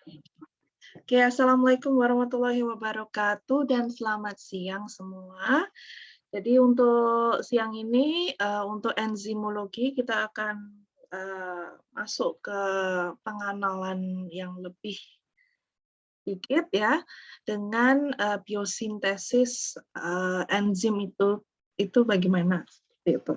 Oke, assalamualaikum warahmatullahi wabarakatuh dan selamat siang semua. Jadi untuk siang ini untuk enzimologi kita akan masuk ke pengenalan yang lebih sedikit ya dengan biosintesis enzim itu bagaimana seperti itu.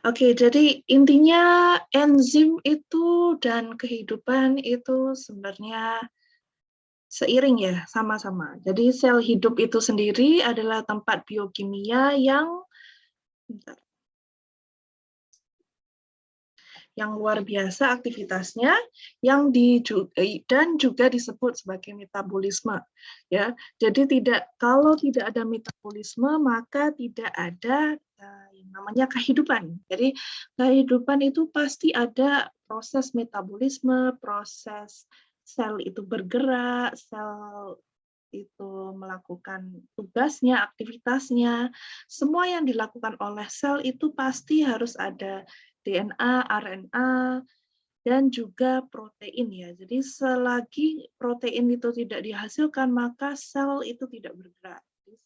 Oke, jadi intinya enzim itu dan kehidupan itu sebenarnya seiring ya, sama-sama. Jadi sel hidup itu sendiri adalah tempat biokimia bentar, yang luar biasa aktivitasnya, dan juga disebut sebagai metabolisme. Ya, jadi kalau tidak ada metabolisme maka tidak ada yang namanya kehidupan. Jadi kehidupan itu pasti ada proses metabolisme, proses sel itu bergerak, sel itu melakukan tugasnya, aktivitasnya, semua yang dilakukan oleh sel itu pasti harus ada DNA, RNA, dan juga protein ya. Jadi selagi protein itu tidak dihasilkan, maka sel itu tidak bergerak. Jadi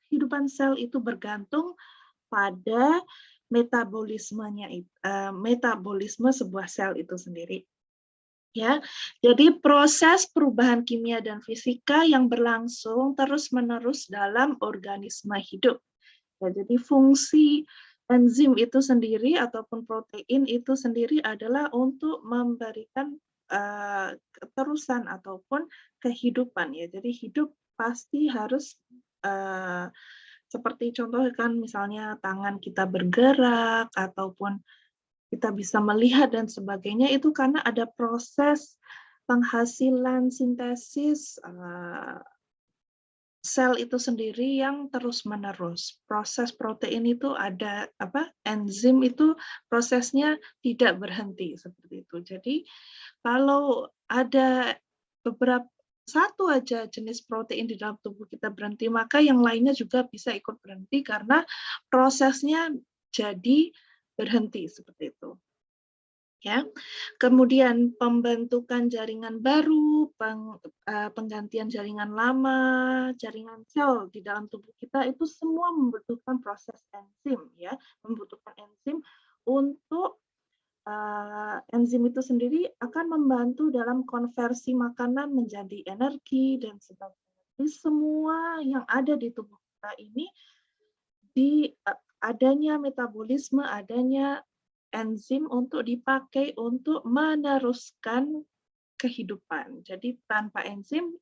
kehidupan sel itu bergantung pada metabolisme sebuah sel itu sendiri. Ya, jadi proses perubahan kimia dan fisika yang berlangsung terus-menerus dalam organisme hidup. Ya, jadi fungsi enzim itu sendiri ataupun protein itu sendiri adalah untuk memberikan keterusan ataupun kehidupan ya. Jadi hidup pasti harus seperti contoh kan misalnya tangan kita bergerak ataupun kita bisa melihat dan sebagainya itu karena ada proses penghasilan sintesis sel itu sendiri yang terus-menerus. Proses protein itu ada enzim itu prosesnya tidak berhenti seperti itu. Jadi kalau ada satu aja jenis protein di dalam tubuh kita berhenti, maka yang lainnya juga bisa ikut berhenti karena prosesnya jadi berhenti seperti itu. Ya, kemudian pembentukan jaringan baru, penggantian jaringan lama, jaringan sel di dalam tubuh kita itu semua membutuhkan proses enzim ya, membutuhkan enzim untuk enzim itu sendiri akan membantu dalam konversi makanan menjadi energi dan sebagainya. Jadi semua yang ada di tubuh kita ini adanya metabolisme, adanya enzim untuk dipakai untuk meneruskan kehidupan. Jadi tanpa enzim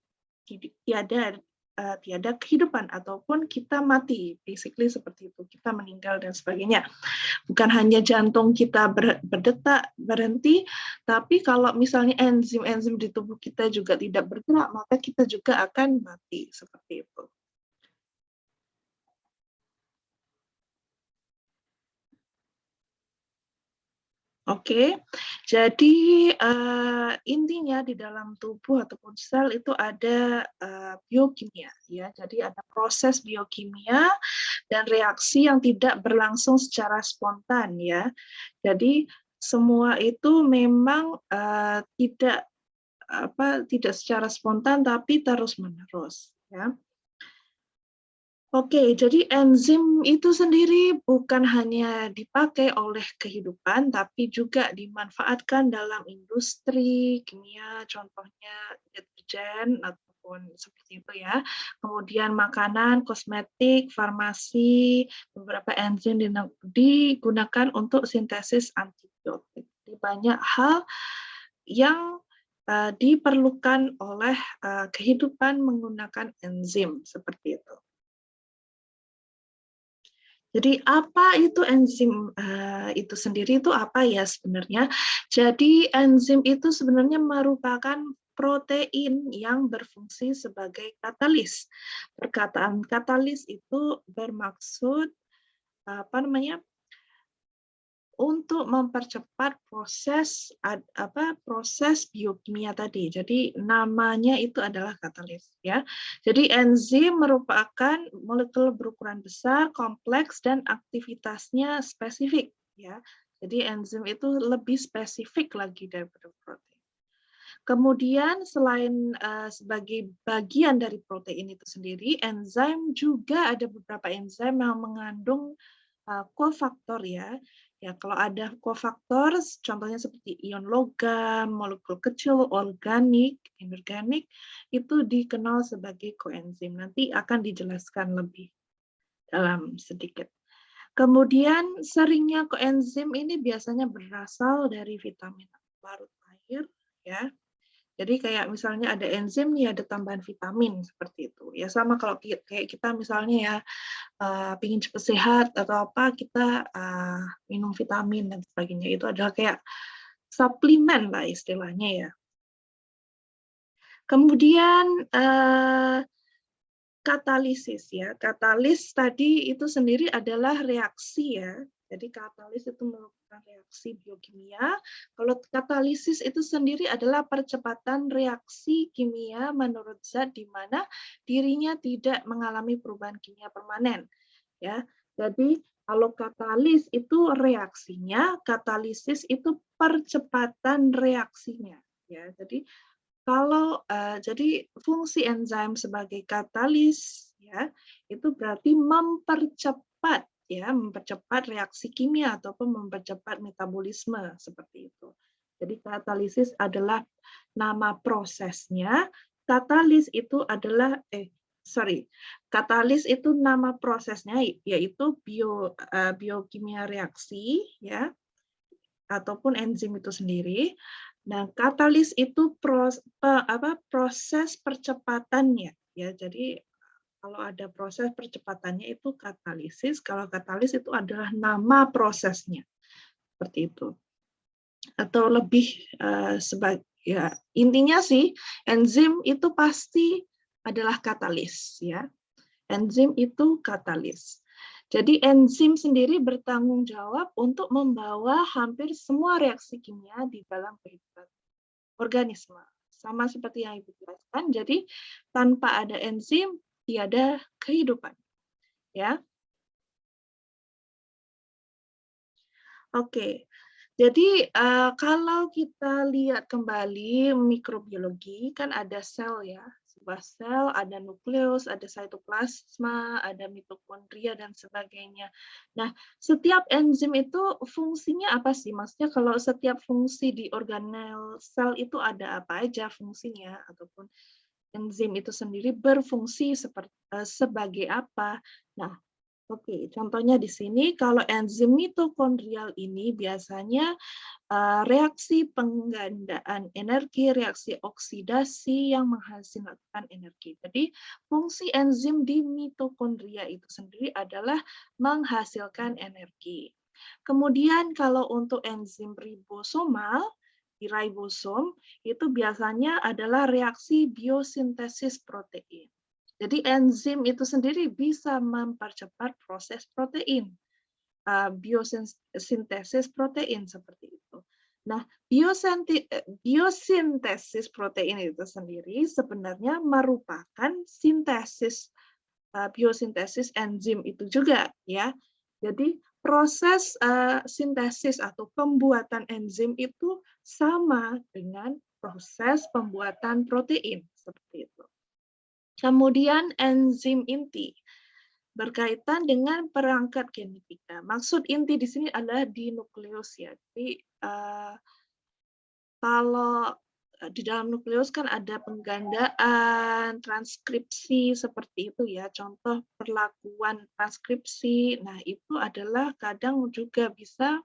tiada kehidupan ataupun kita mati, basically seperti itu, kita meninggal dan sebagainya. Bukan hanya jantung kita berdetak berhenti, tapi kalau misalnya enzim-enzim di tubuh kita juga tidak bergerak, maka kita juga akan mati seperti itu. Oke, jadi intinya di dalam tubuh ataupun sel itu ada biokimia, ya. Jadi ada proses biokimia dan reaksi yang tidak berlangsung secara spontan, ya. Jadi semua itu memang tidak secara spontan tapi terus-menerus, ya. Oke, jadi enzim itu sendiri bukan hanya dipakai oleh kehidupan, tapi juga dimanfaatkan dalam industri kimia, contohnya deterjen ataupun seperti itu ya. Kemudian makanan, kosmetik, farmasi, beberapa enzim digunakan untuk sintesis antibiotik. Jadi banyak hal yang diperlukan oleh kehidupan menggunakan enzim seperti itu. Jadi apa itu enzim itu sendiri itu apa ya sebenarnya? Jadi enzim itu sebenarnya merupakan protein yang berfungsi sebagai katalis. Perkataan katalis itu bermaksud untuk mempercepat proses biokimia tadi. Jadi namanya itu adalah katalis ya. Jadi enzim merupakan molekul berukuran besar, kompleks dan aktivitasnya spesifik ya. Jadi enzim itu lebih spesifik lagi daripada protein. Kemudian selain sebagai bagian dari protein itu sendiri, enzim juga ada beberapa enzim yang mengandung kofaktor ya. Ya, kalau ada kofaktor, contohnya seperti ion logam, molekul kecil, organik, inorganik, itu dikenal sebagai koenzim. Nanti akan dijelaskan lebih dalam sedikit. Kemudian seringnya koenzim ini biasanya berasal dari vitamin larut air, ya. Jadi kayak misalnya ada enzim nih, ada tambahan vitamin seperti itu. Ya sama kalau kayak kita misalnya ya pingin cepat sehat atau apa, kita minum vitamin dan sebagainya. Itu adalah kayak suplemen lah istilahnya ya. Kemudian katalisis ya. Katalis tadi itu sendiri adalah reaksi ya. Jadi katalis itu merupakan reaksi biokimia. Kalau katalisis itu sendiri adalah percepatan reaksi kimia menurut zat di mana dirinya tidak mengalami perubahan kimia permanen. Ya. Jadi kalau katalis itu reaksinya, katalisis itu percepatan reaksinya. Ya. Jadi kalau jadi fungsi enzim sebagai katalis ya, itu berarti mempercepat ya, mempercepat reaksi kimia ataupun mempercepat metabolisme seperti itu. Jadi katalisis adalah nama prosesnya, katalis itu adalah katalis itu nama prosesnya yaitu biokimia reaksi ya ataupun enzim itu sendiri. Nah, katalis itu proses percepatannya ya. Jadi kalau ada proses percepatannya itu katalisis, kalau katalis itu adalah nama prosesnya. Seperti itu. Atau lebih ya intinya sih enzim itu pasti adalah katalis ya. Enzim itu katalis. Jadi enzim sendiri bertanggung jawab untuk membawa hampir semua reaksi kimia di dalam kehidupan organisme. Sama seperti yang Ibu jelaskan, jadi tanpa ada enzim tiada kehidupan. Ya. Oke. Jadi kalau kita lihat kembali mikrobiologi kan ada sel ya. Sebuah sel, ada nukleus, ada sitoplasma, ada mitokondria dan sebagainya. Nah, setiap enzim itu fungsinya apa sih? Maksudnya kalau setiap fungsi di organel sel itu ada apa aja fungsinya ataupun enzim itu sendiri berfungsi sebagai apa? Nah, oke, contohnya di sini kalau enzim mitokondrial ini biasanya reaksi penggandaan energi, reaksi oksidasi yang menghasilkan energi. Jadi fungsi enzim di mitokondria itu sendiri adalah menghasilkan energi. Kemudian kalau untuk enzim ribosomal, di ribosom itu biasanya adalah reaksi biosintesis protein. Jadi enzim itu sendiri bisa mempercepat proses protein, biosintesis protein seperti itu. Nah, biosintesis protein itu sendiri sebenarnya merupakan sintesis biosintesis enzim itu juga ya. Jadi proses sintesis atau pembuatan enzim itu sama dengan proses pembuatan protein seperti itu. Kemudian enzim inti berkaitan dengan perangkat genetika. Maksud inti di sini adalah di nukleus ya. Jadi kalau di dalam nukleus kan ada penggandaan, transkripsi seperti itu ya. Contoh perlakuan transkripsi. Nah, itu adalah kadang juga bisa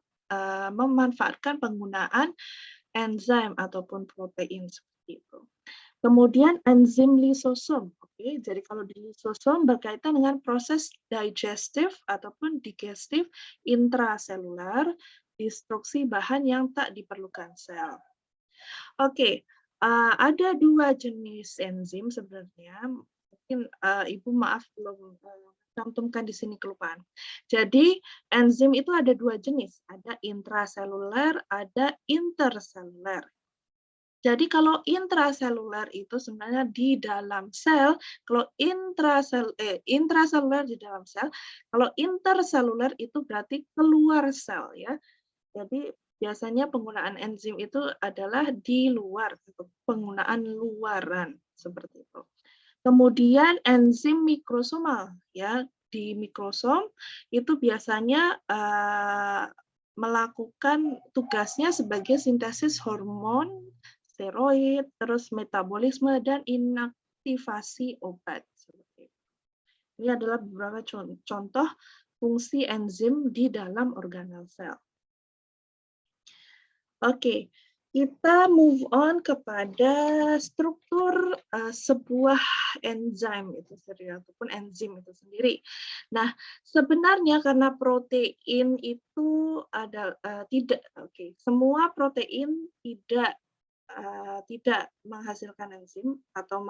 memanfaatkan penggunaan enzim ataupun protein seperti itu. Kemudian enzim lisosom. Oke, jadi kalau di lisosom berkaitan dengan proses digestif ataupun digestif intraselular, destruksi bahan yang tak diperlukan sel. Oke, ada dua jenis enzim sebenarnya. Mungkin Ibu maaf belum cantumkan di sini kelupaan. Jadi enzim itu ada dua jenis, ada intraseluler, ada interseluler. Jadi kalau intraseluler itu sebenarnya di dalam sel, kalau intraseluler di dalam sel, kalau interseluler itu berarti keluar sel ya. Jadi biasanya penggunaan enzim itu adalah di luar, penggunaan luaran seperti itu. Kemudian enzim mikrosomal ya, di mikrosom itu biasanya melakukan tugasnya sebagai sintesis hormon, steroid, terus metabolisme dan inaktivasi obat. Ini adalah beberapa contoh fungsi enzim di dalam organel sel. Oke, kita move on kepada struktur sebuah enzim itu sendiri ataupun enzim itu sendiri. Nah, sebenarnya karena protein itu ada semua protein tidak menghasilkan enzim atau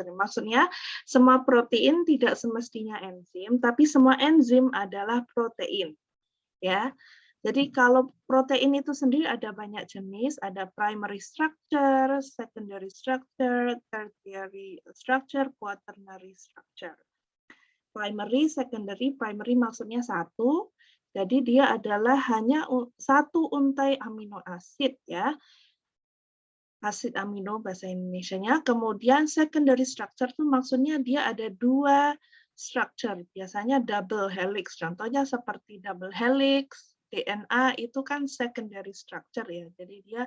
maksudnya semua protein tidak semestinya enzim, tapi semua enzim adalah protein, ya. Jadi kalau protein itu sendiri ada banyak jenis, ada primary structure, secondary structure, tertiary structure, quaternary structure. Primary, secondary, primary maksudnya satu, jadi dia adalah hanya satu untai amino asid ya. Asid amino bahasa Indonesianya. Kemudian secondary structure itu maksudnya dia ada dua structure, biasanya double helix. Contohnya seperti double helix, DNA itu kan secondary structure ya. Jadi dia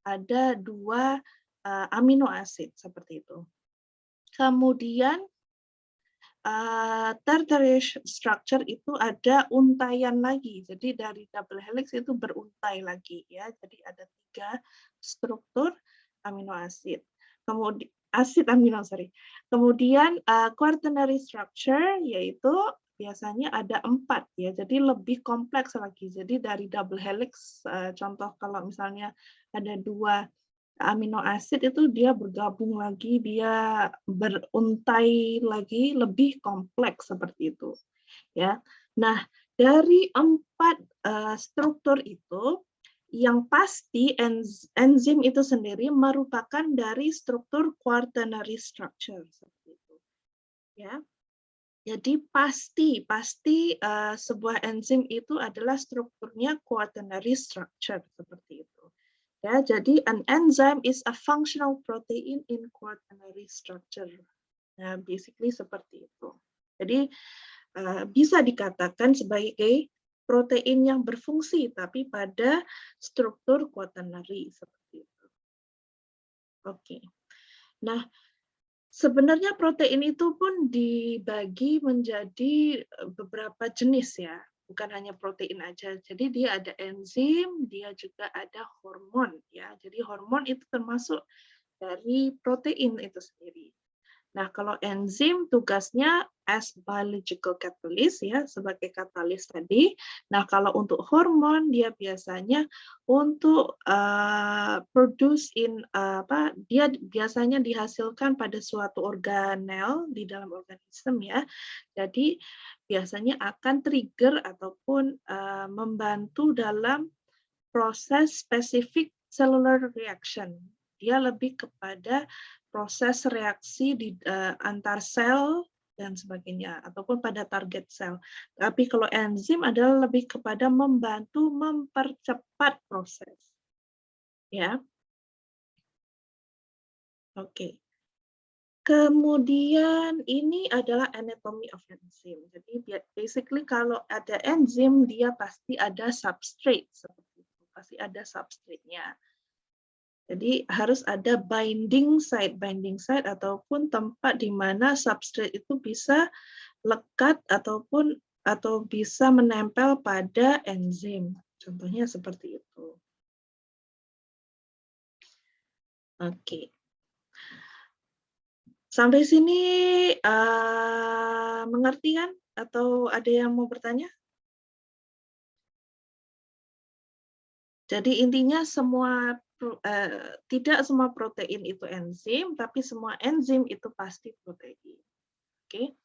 ada dua amino acid seperti itu. Kemudian tertiary structure itu ada untaian lagi. Jadi dari double helix itu beruntai lagi ya. Jadi ada 3 struktur amino acid. Kemudian Kemudian quaternary structure yaitu biasanya ada 4 ya. Jadi lebih kompleks lagi. Jadi dari double helix contoh kalau misalnya ada 2 amino acid itu dia bergabung lagi, dia beruntai lagi, lebih kompleks seperti itu. Ya. Nah, dari 4 struktur itu, yang pasti enzim itu sendiri merupakan dari struktur quaternary structure seperti itu. Ya. Jadi pasti sebuah enzim itu adalah strukturnya quaternary structure seperti itu. Ya, jadi an enzyme is a functional protein in quaternary structure. Nah, basically seperti itu. Jadi bisa dikatakan sebagai protein yang berfungsi tapi pada struktur quaternary seperti itu. Oke. Nah, sebenarnya protein itu pun dibagi menjadi beberapa jenis ya, bukan hanya protein aja. Jadi dia ada enzim, dia juga ada hormon ya. Jadi hormon itu termasuk dari protein itu sendiri. Nah, kalau enzim tugasnya as biological catalyst ya, sebagai katalis tadi. Nah, kalau untuk hormon dia biasanya untuk dia biasanya dihasilkan pada suatu organel di dalam organisme ya. Jadi biasanya akan trigger ataupun membantu dalam proses spesifik cellular reaction. Dia lebih kepada proses reaksi di antar sel dan sebagainya, ataupun pada target sel. Tapi kalau enzim adalah lebih kepada membantu mempercepat proses. Ya. Oke. Kemudian ini adalah anatomy of enzim. Jadi basically kalau ada enzim dia pasti ada substrate seperti itu. Pasti ada substrate-nya. Jadi harus ada binding site ataupun tempat di mana substrate itu bisa lekat atau bisa menempel pada enzim. Contohnya seperti itu. Oke. Sampai sini mengerti kan? Atau ada yang mau bertanya? Jadi intinya tidak semua protein itu enzim, tapi semua enzim itu pasti protein. Oke.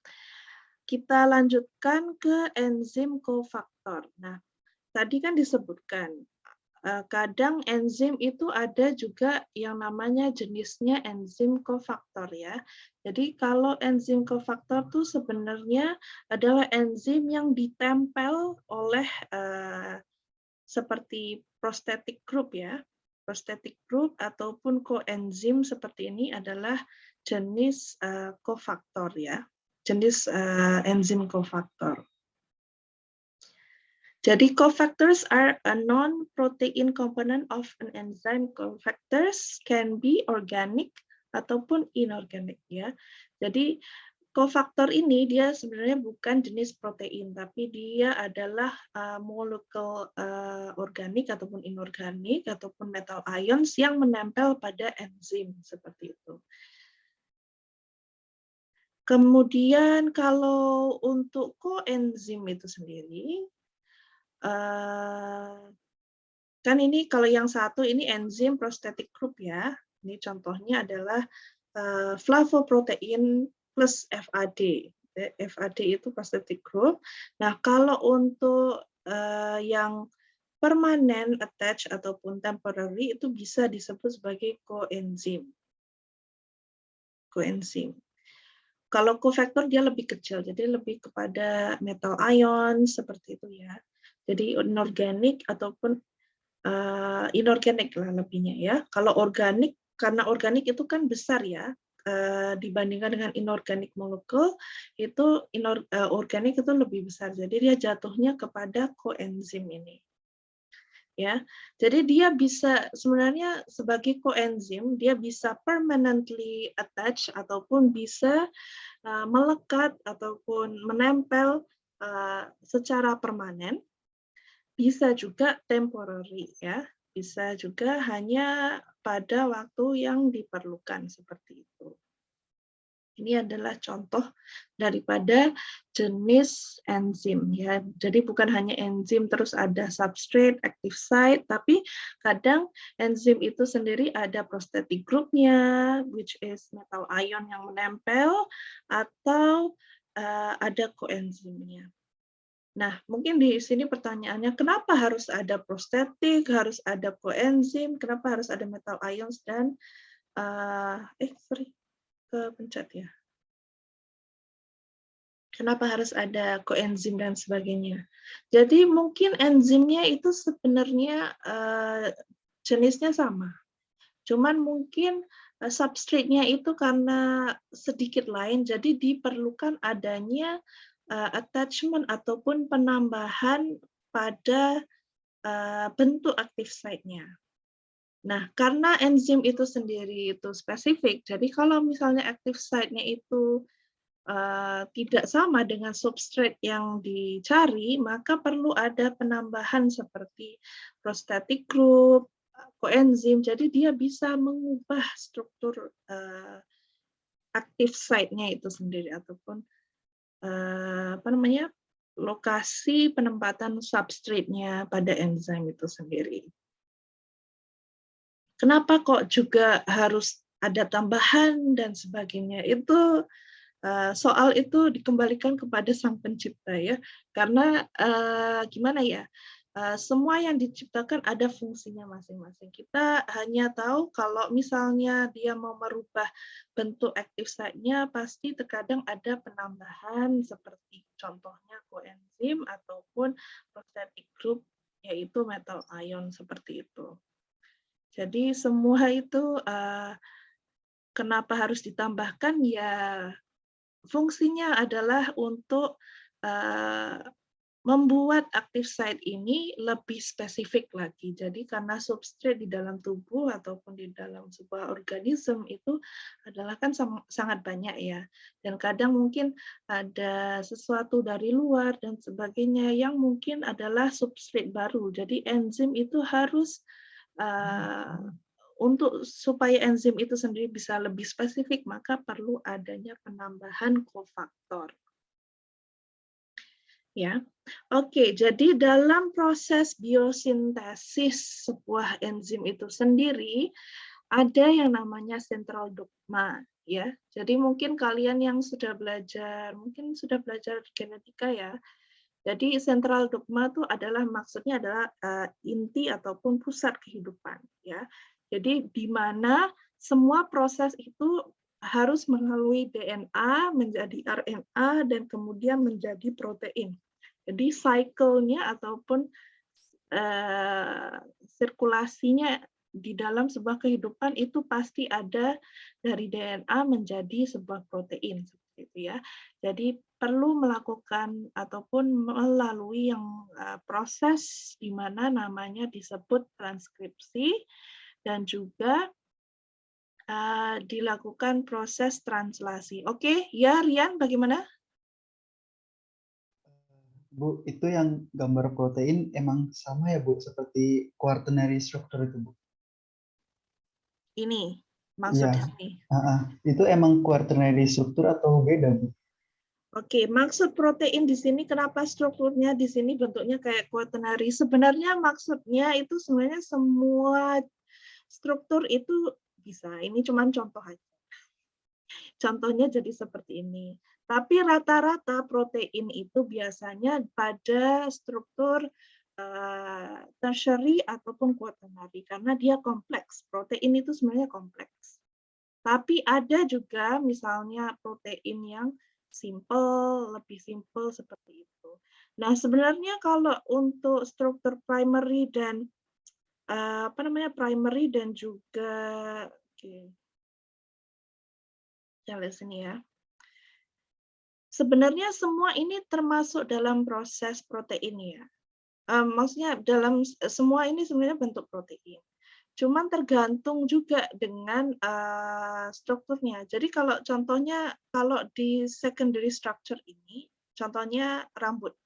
Kita lanjutkan ke enzim kofaktor. Nah, tadi kan disebutkan kadang enzim itu ada juga yang namanya jenisnya enzim kofaktor ya. Jadi kalau enzim kofaktor itu sebenarnya adalah enzim yang ditempel oleh seperti prosthetic group ya. Prosthetic group ataupun koenzim seperti ini adalah jenis kofaktor ya. Jenis enzim kofaktor. Jadi cofactors are a non-protein component of an enzyme. Cofactors can be organic ataupun inorganic ya. Jadi kofaktor ini dia sebenarnya bukan jenis protein, tapi dia adalah molekul organik ataupun inorganik ataupun metal ions yang menempel pada enzim seperti itu. Kemudian kalau untuk koenzim itu sendiri, kan ini kalau yang satu ini enzim prosthetic group ya. Ini contohnya adalah flavoprotein plus FAD. FAD itu prosthetic group. Nah, kalau untuk yang permanen attach ataupun temporary itu bisa disebut sebagai koenzim. Koenzim. Kalau cofactor dia lebih kecil, jadi lebih kepada metal ion seperti itu ya. Jadi inorganik ataupun inorganik lah lebihnya ya. Kalau organik, karena organik itu kan besar ya, dibandingkan dengan inorganik molekul, itu organik itu lebih besar. Jadi dia jatuhnya kepada koenzim ini. Ya, jadi dia bisa sebenarnya sebagai koenzim dia bisa permanently attach ataupun bisa melekat ataupun menempel secara permanen, bisa juga temporary ya, bisa juga hanya pada waktu yang diperlukan seperti itu. Ini adalah contoh daripada jenis enzim ya. Jadi bukan hanya enzim terus ada substrate, active site, tapi kadang enzim itu sendiri ada prosthetic group-nya, which is metal ion yang menempel, atau ada koenzimnya. Nah, mungkin di sini pertanyaannya, kenapa harus ada prosthetic, harus ada koenzim, kenapa harus ada metal ions dan kepencet ya. Kenapa harus ada koenzim dan sebagainya? Jadi mungkin enzimnya itu sebenarnya jenisnya sama. Cuman mungkin substrate-nya itu karena sedikit lain, jadi diperlukan adanya attachment ataupun penambahan pada bentuk active site-nya. Nah, karena enzim itu sendiri itu spesifik, jadi kalau misalnya active site-nya itu tidak sama dengan substrate yang dicari, maka perlu ada penambahan seperti prosthetic group, koenzim, jadi dia bisa mengubah struktur active site-nya itu sendiri ataupun lokasi penempatan substrate-nya pada enzim itu sendiri. Kenapa kok juga harus ada tambahan dan sebagainya? Itu soal itu dikembalikan kepada Sang Pencipta ya, karena gimana ya, semua yang diciptakan ada fungsinya masing-masing. Kita hanya tahu kalau misalnya dia mau merubah bentuk active site-nya, pasti terkadang ada penambahan seperti contohnya koenzim ataupun prosthetic group, yaitu metal ion seperti itu. Jadi semua itu kenapa harus ditambahkan ya? Fungsinya adalah untuk membuat active site ini lebih spesifik lagi. Jadi karena substrate di dalam tubuh ataupun di dalam sebuah organisme itu adalah kan sangat banyak ya. Dan kadang mungkin ada sesuatu dari luar dan sebagainya yang mungkin adalah substrate baru. Jadi enzim itu harus untuk supaya enzim itu sendiri bisa lebih spesifik, maka perlu adanya penambahan kofaktor. Ya, oke. Jadi dalam proses biosintesis sebuah enzim itu sendiri ada yang namanya central dogma. Ya, jadi mungkin kalian yang sudah belajar, mungkin sudah belajar genetika ya. Jadi sentral dogma itu adalah maksudnya adalah inti ataupun pusat kehidupan, ya. Jadi di mana semua proses itu harus melalui DNA menjadi RNA dan kemudian menjadi protein. Jadi cycle-nya ataupun sirkulasinya di dalam sebuah kehidupan itu pasti ada dari DNA menjadi sebuah protein seperti itu ya. Jadi perlu melakukan ataupun melalui yang proses di mana namanya disebut transkripsi dan juga dilakukan proses translasi. Oke, ya Rian, bagaimana? Bu, itu yang gambar protein emang sama ya Bu, seperti quaternary structure itu Bu? Ini Iya, maksud di sini. itu emang quaternary structure atau beda Bu? Oke, maksud protein di sini kenapa strukturnya di sini bentuknya kayak quaternary? Sebenarnya maksudnya itu sebenarnya semua struktur itu bisa. Ini cuma contoh aja. Contohnya jadi seperti ini. Tapi rata-rata protein itu biasanya pada struktur tertiary ataupun quaternary karena dia kompleks. Protein itu sebenarnya kompleks. Tapi ada juga misalnya protein yang simple, lebih simple seperti itu. Nah, sebenarnya kalau untuk struktur primary dan primary dan juga kita lihat sini ya. Sebenarnya semua ini termasuk dalam proses protein ya. Maksudnya dalam semua ini sebenarnya bentuk protein. Cuman tergantung juga dengan strukturnya. Jadi kalau contohnya kalau di secondary structure ini, contohnya rambut.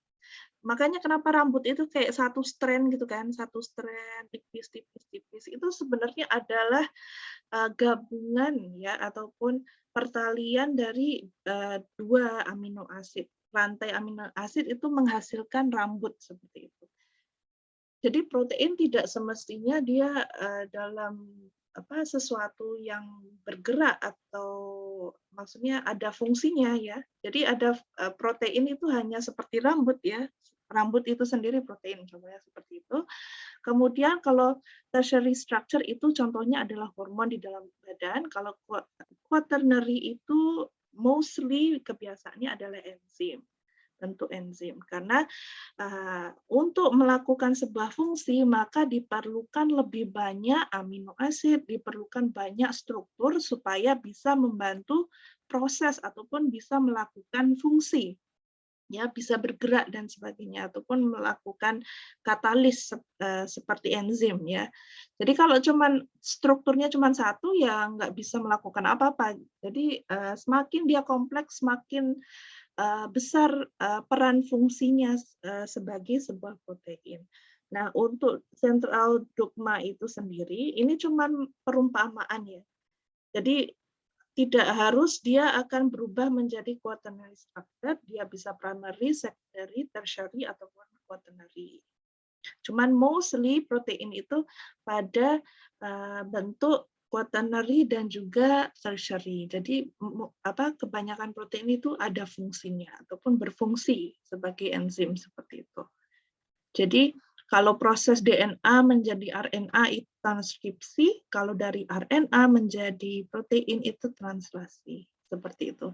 Makanya kenapa rambut itu kayak satu strand gitu kan, satu strand tipis tipis tipis itu sebenarnya adalah gabungan ya ataupun pertalian dari dua amino asid. Rantai amino asid itu menghasilkan rambut seperti itu. Jadi protein tidak semestinya dia dalam sesuatu yang bergerak atau maksudnya ada fungsinya ya. Jadi ada protein itu hanya seperti rambut ya. Rambut itu sendiri protein contohnya seperti itu. Kemudian kalau tertiary structure itu contohnya adalah hormon di dalam badan. Kalau quaternary itu mostly kebiasaannya adalah enzim, bentuk enzim. Karena untuk melakukan sebuah fungsi maka diperlukan lebih banyak amino asid, diperlukan banyak struktur supaya bisa membantu proses ataupun bisa melakukan fungsi. Ya, bisa bergerak dan sebagainya ataupun melakukan katalis seperti enzim ya. Jadi kalau cuman strukturnya cuma satu ya nggak bisa melakukan apa-apa. Jadi semakin dia kompleks semakin besar peran fungsinya sebagai sebuah protein. Nah, untuk central dogma itu sendiri ini cuma perumpamaan ya. Jadi tidak harus dia akan berubah menjadi quaternary structure, dia bisa primary, secondary, tertiary, ataupun quaternary. Cuman mostly protein itu pada bentuk quaternary dan juga tertiary. Jadi kebanyakan protein itu ada fungsinya ataupun berfungsi sebagai enzim seperti itu. Jadi kalau proses DNA menjadi RNA itu transkripsi, kalau dari RNA menjadi protein itu translasi. Seperti itu.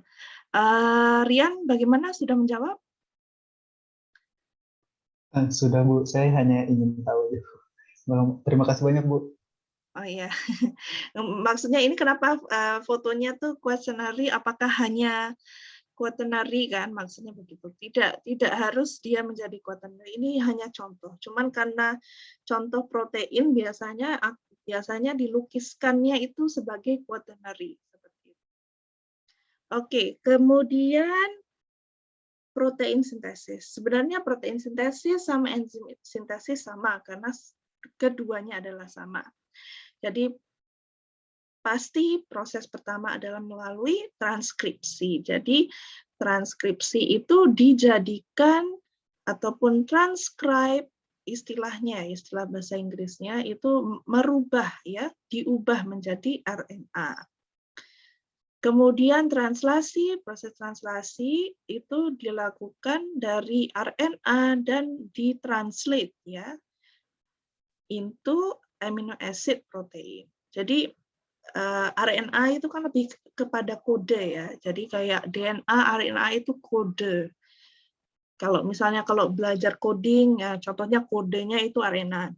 Rian, bagaimana? Sudah menjawab? Sudah Bu, saya hanya ingin tahu aja. Terima kasih banyak Bu. Oh iya, maksudnya ini kenapa fotonya tuh questionnaire? Apakah hanya quaternary kan maksudnya begitu. Tidak harus dia menjadi quaternary. Ini hanya contoh. Cuman karena contoh protein biasanya dilukiskannya itu sebagai quaternary seperti itu. Oke, kemudian protein sintesis. Sebenarnya protein sintesis sama enzim sintesis sama karena keduanya adalah sama. Jadi pasti proses pertama adalah melalui transkripsi. Jadi transkripsi itu dijadikan ataupun transcribe istilahnya, istilah bahasa Inggrisnya itu merubah ya, diubah menjadi RNA. Kemudian proses translasi itu dilakukan dari RNA dan ditranslate ya into amino acid protein. Jadi RNA itu kan lebih kepada kode ya. Jadi kayak DNA, RNA itu kode. Kalau misalnya belajar coding, ya contohnya kodenya itu RNA.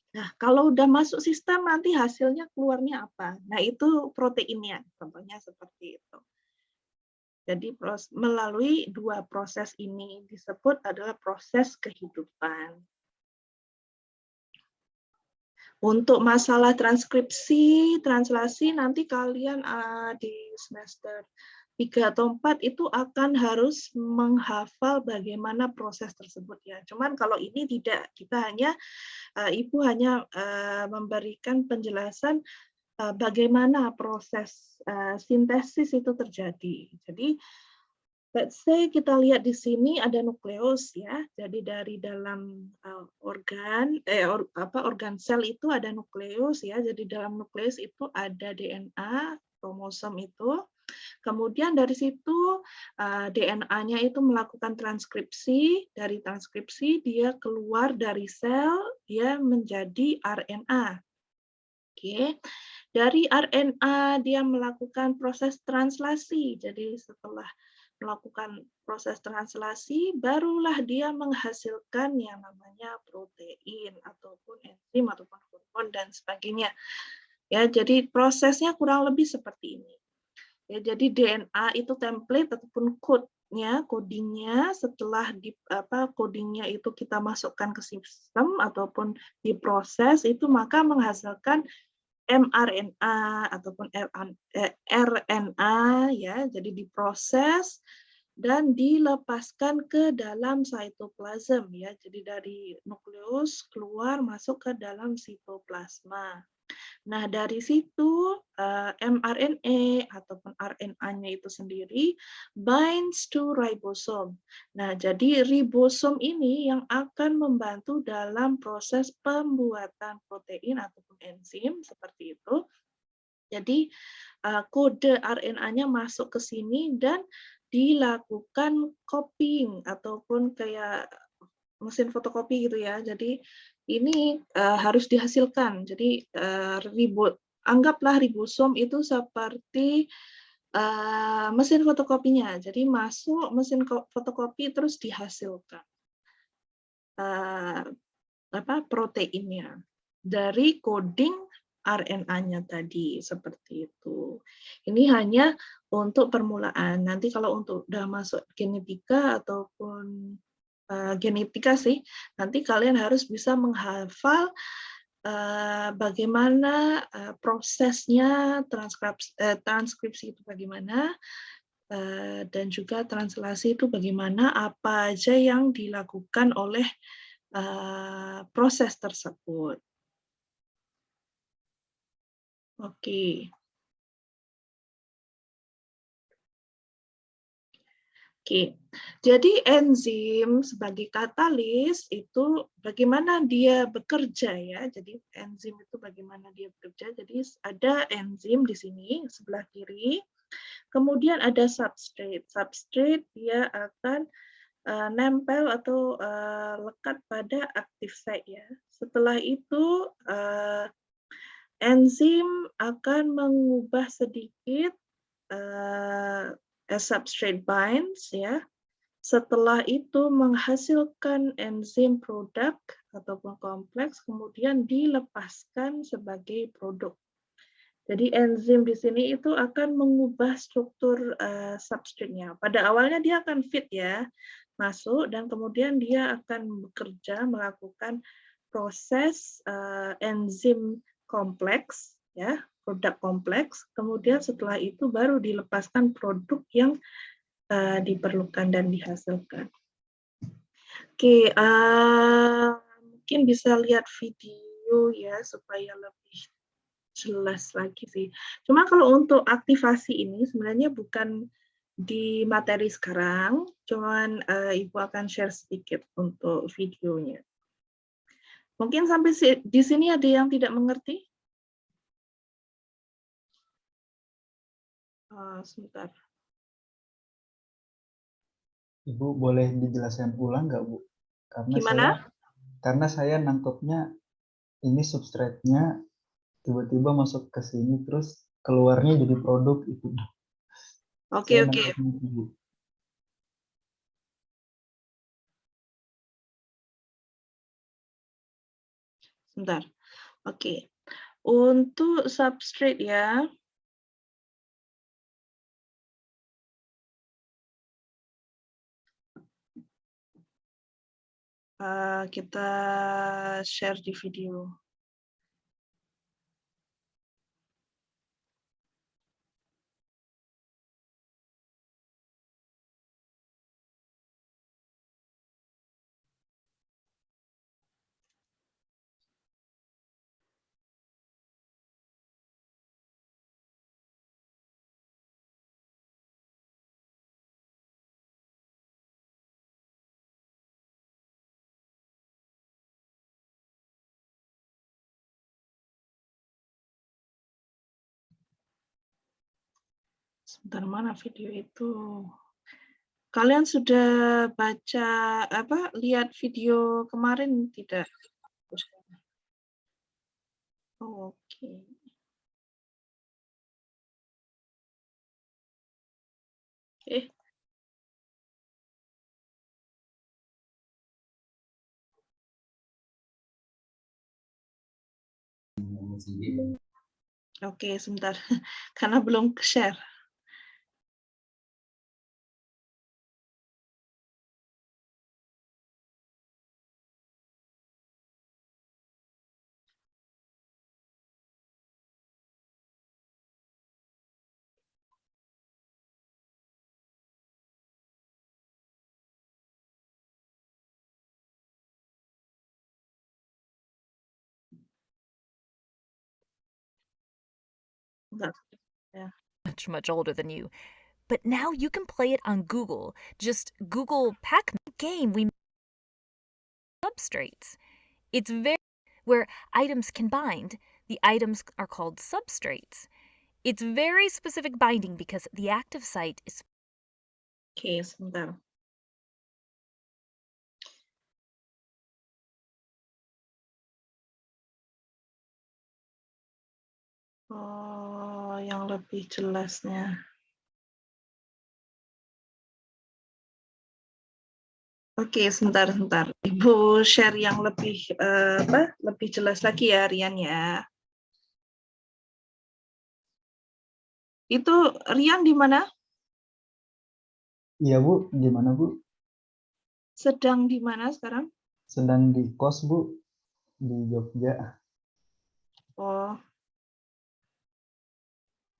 Nah, kalau udah masuk sistem nanti hasilnya keluarnya apa? Nah, itu proteinnya, contohnya seperti itu. Jadi melalui dua proses ini disebut adalah proses kehidupan. Untuk masalah transkripsi, translasi nanti kalian di semester 3 atau 4 itu akan harus menghafal bagaimana proses tersebut ya. Cuman kalau ini tidak, kita hanya Ibu hanya memberikan penjelasan bagaimana proses sintesis itu terjadi. Jadi let's say kita lihat di sini ada nukleus ya. Jadi dari dalam organ sel itu ada nukleus ya. Jadi dalam nukleus itu ada DNA, kromosom itu. Kemudian dari situ DNA-nya itu melakukan transkripsi. Dari transkripsi dia keluar dari sel, dia menjadi RNA. Oke. Dari RNA dia melakukan proses translasi. Jadi setelah melakukan proses translasi, barulah dia menghasilkan yang namanya protein ataupun enzim ataupun hormon dan sebagainya. Ya, jadi prosesnya kurang lebih seperti ini. Ya, jadi DNA itu template ataupun code-nya, codingnya setelah codingnya itu kita masukkan ke sistem ataupun diproses itu maka menghasilkan mRNA ataupun RNA ya, jadi diproses dan dilepaskan ke dalam sitoplasm ya. Jadi dari nukleus keluar masuk ke dalam sitoplasma. Nah, dari situ mRNA ataupun RNA-nya itu sendiri binds to ribosome. Nah, jadi ribosom ini yang akan membantu dalam proses pembuatan protein ataupun enzim seperti itu. Jadi kode RNA-nya masuk ke sini dan dilakukan copying ataupun kayak mesin fotokopi gitu ya. Jadi ini harus dihasilkan. Jadi anggaplah ribosom itu seperti mesin fotokopinya. Jadi masuk mesin fotokopi terus dihasilkan proteinnya dari coding RNA-nya tadi seperti itu. Ini hanya untuk permulaan. Nanti kalau untuk udah masuk genetika ataupun genetika sih, nanti kalian harus bisa menghafal bagaimana prosesnya transkripsi itu bagaimana, dan juga translasi itu bagaimana, apa aja yang dilakukan oleh proses tersebut. Oke. Oke, jadi enzim sebagai katalis itu bagaimana dia bekerja ya. Jadi enzim itu bagaimana dia bekerja. Jadi ada enzim di sini sebelah kiri. Kemudian ada substrate. Substrate dia akan nempel atau lekat pada active site ya. Setelah itu enzim akan mengubah sedikit substrate binds ya. Setelah itu menghasilkan enzim produk ataupun kompleks kemudian dilepaskan sebagai produk. Jadi enzim di sini itu akan mengubah struktur substrate-nya. Pada awalnya dia akan fit ya, masuk dan kemudian dia akan bekerja melakukan proses enzim kompleks ya, produk kompleks. Kemudian setelah itu baru dilepaskan produk yang diperlukan dan dihasilkan. Oke, mungkin bisa lihat video ya supaya lebih jelas lagi sih. Cuma kalau untuk aktivasi ini sebenarnya bukan di materi sekarang, cuman Ibu akan share sedikit untuk videonya. Mungkin sampai di sini ada yang tidak mengerti? Sebentar. Ibu boleh dijelaskan ulang nggak, Bu? Gimana? Karena saya nangkepnya ini substrate-nya tiba-tiba masuk ke sini terus keluarnya jadi produk itu. Oke, Saya oke. nangkepnya itu, Bu. Sebentar. Oke. Untuk substrate ya. Kita share di video. Sebentar, mana video itu? Kalian sudah baca lihat video kemarin tidak? Oke. Oke, sebentar. Karena belum share. Enggak. Ya. Much older than you. But now you can play it on Google. Just Google Pac-Man game we substrates. It's very where items can bind. The items are called substrates. It's very specific binding because the active site is Oke, sebentar. Oh, yang lebih jelasnya. Oke, sebentar. Ibu share yang lebih lebih jelas lagi ya, Rian ya. Itu Rian di mana? Iya, Bu. Gimana, Bu? Sedang di mana sekarang? Sedang di kos, Bu, di Jogja. Oh,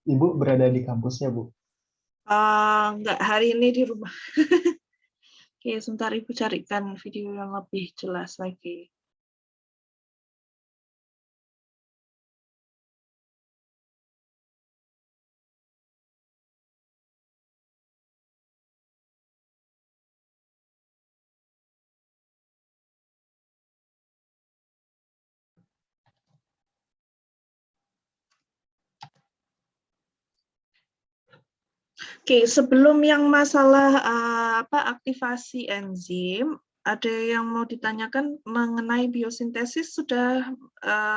Ibu berada di kampusnya, Bu? enggak, hari ini di rumah. Oke, sebentar Ibu carikan video yang lebih jelas lagi. Oke, sebelum yang masalah aktivasi enzim, ada yang mau ditanyakan mengenai biosintesis, sudah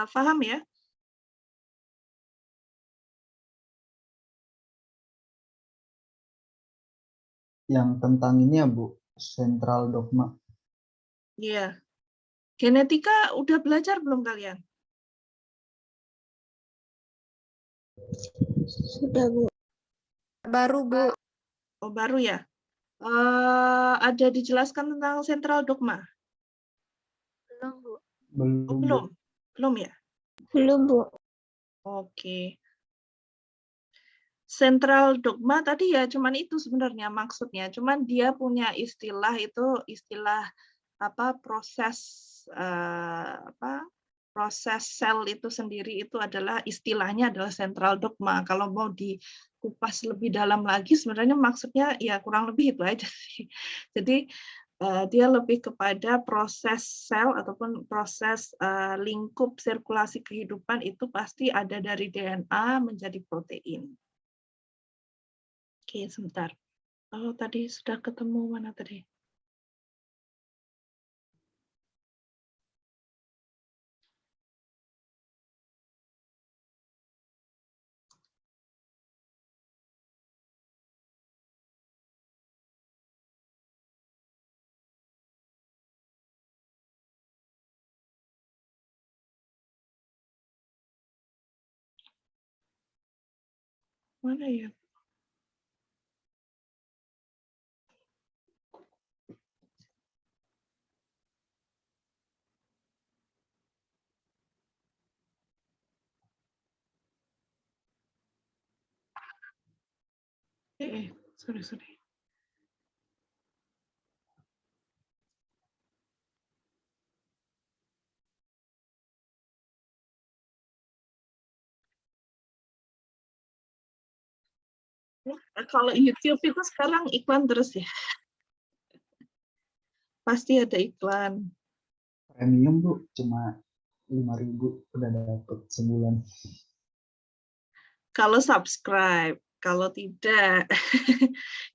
paham ya? Yang tentang ini ya, Bu, central dogma. Iya. Genetika udah belajar belum kalian? Sudah, Bu. Baru, Bu. Oh, baru ya? Ada dijelaskan tentang central dogma? Belum, Bu. Oh, Belum, Bu. belum ya? Belum, Bu. Oke. Central dogma tadi ya cuman itu sebenarnya maksudnya. Cuman dia punya istilah itu istilah proses proses sel itu sendiri itu adalah istilahnya adalah central dogma. Kalau mau dikupas lebih dalam lagi sebenarnya maksudnya ya kurang lebih itu aja sih. Jadi dia lebih kepada proses sel ataupun proses lingkup sirkulasi kehidupan itu pasti ada dari DNA menjadi protein. Oke, sebentar. Oh, tadi sudah ketemu mana tadi? Mana ya? Sorry. Kalau YouTube itu sekarang iklan terus ya? Pasti ada iklan. Premium Bu cuma 5.000 udah dapet sebulan. Kalau subscribe, kalau tidak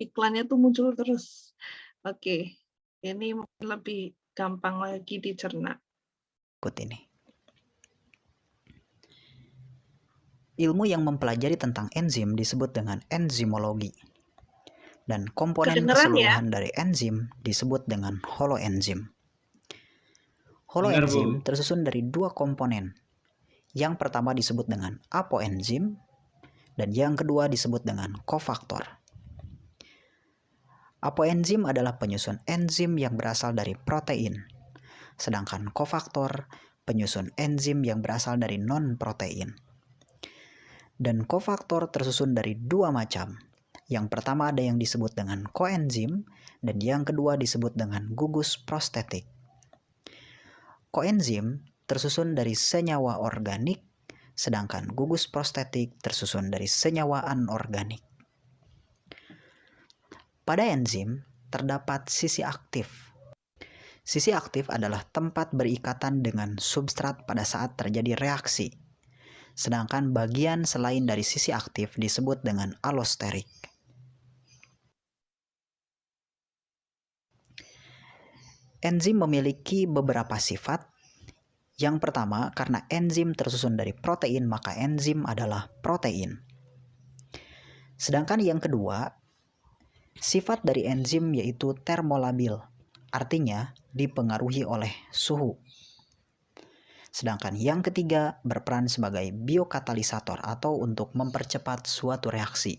iklannya tuh muncul terus. Oke, ini lebih gampang lagi dicerna. Ikut ini. Ilmu yang mempelajari tentang enzim disebut dengan enzimologi. Dan komponen Kedengeran ya? keseluruhan dari enzim disebut dengan holoenzim. Benar, Holoenzim Bu. tersusun dari dua komponen. Yang pertama disebut dengan apoenzim dan yang kedua disebut dengan kofaktor. Apoenzim adalah penyusun enzim yang berasal dari protein, sedangkan kofaktor penyusun enzim yang berasal dari non-protein. Dan kofaktor tersusun dari dua macam. Yang pertama ada yang disebut dengan koenzim dan yang kedua disebut dengan gugus prostetik. Koenzim tersusun dari senyawa organik, sedangkan gugus prostetik tersusun dari senyawa anorganik. Pada enzim terdapat sisi aktif. Sisi aktif adalah tempat berikatan dengan substrat pada saat terjadi reaksi. Sedangkan bagian selain dari sisi aktif disebut dengan alosterik. Enzim memiliki beberapa sifat. Yang pertama, karena enzim tersusun dari protein, maka enzim adalah protein. Sedangkan yang kedua, sifat dari enzim yaitu termolabil, artinya dipengaruhi oleh suhu. Sedangkan yang ketiga berperan sebagai biokatalisator atau untuk mempercepat suatu reaksi.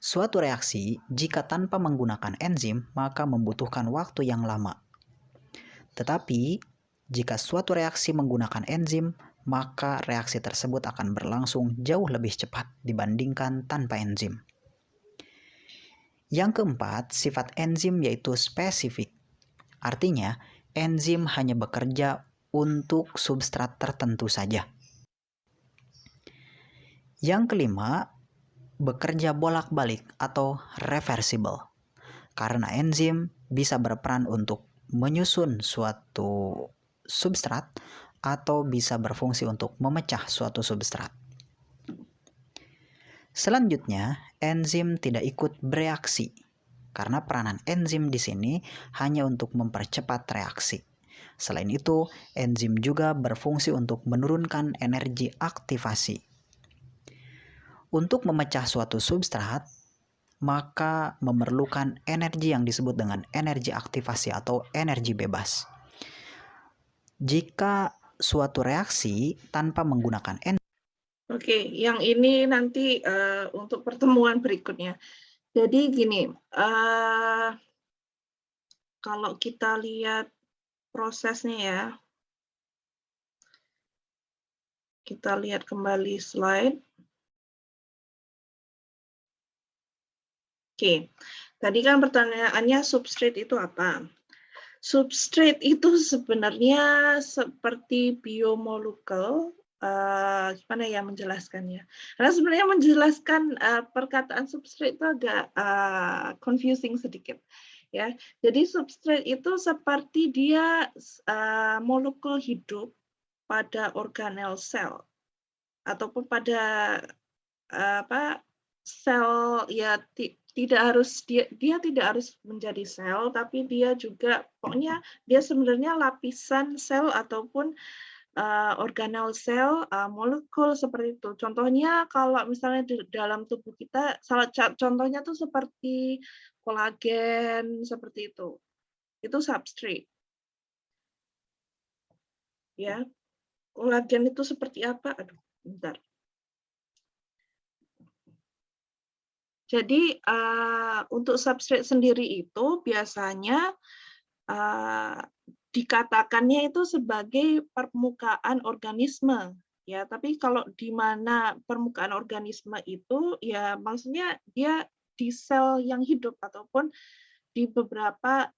Suatu reaksi jika tanpa menggunakan enzim maka membutuhkan waktu yang lama. Tetapi jika suatu reaksi menggunakan enzim maka reaksi tersebut akan berlangsung jauh lebih cepat dibandingkan tanpa enzim. Yang keempat, sifat enzim yaitu spesifik. Artinya, enzim hanya bekerja untuk substrat tertentu saja. Yang kelima, bekerja bolak-balik atau reversible. Karena enzim bisa berperan untuk menyusun suatu substrat atau bisa berfungsi untuk memecah suatu substrat. Selanjutnya, enzim tidak ikut bereaksi. Karena peranan enzim di sini hanya untuk mempercepat reaksi. Selain itu, enzim juga berfungsi untuk menurunkan energi aktivasi. Untuk memecah suatu substrat, maka memerlukan energi yang disebut dengan energi aktivasi atau energi bebas. Jika suatu reaksi tanpa menggunakan enzim, Oke, yang ini nanti untuk pertemuan berikutnya. Jadi gini, kalau kita lihat prosesnya ya, kita lihat kembali slide. Oke, tadi kan pertanyaannya substrate itu apa? Substrate itu sebenarnya seperti biomolekul, gimana ya menjelaskannya? Karena sebenarnya menjelaskan perkataan substrate itu agak confusing sedikit. Ya, jadi substrate itu seperti dia molekul hidup pada organel sel ataupun pada sel ya tidak harus dia tidak harus menjadi sel, tapi dia juga pokoknya dia sebenarnya lapisan sel ataupun organel sel, molekul seperti itu. Contohnya kalau misalnya di dalam tubuh kita, contohnya tuh seperti kolagen seperti itu. Itu substrate. Ya, kolagen itu seperti apa? Aduh, bentar. Jadi untuk substrate sendiri itu biasanya dikatakannya itu sebagai permukaan organisme, ya. Tapi kalau di mana permukaan organisme itu, ya maksudnya dia di sel yang hidup ataupun di beberapa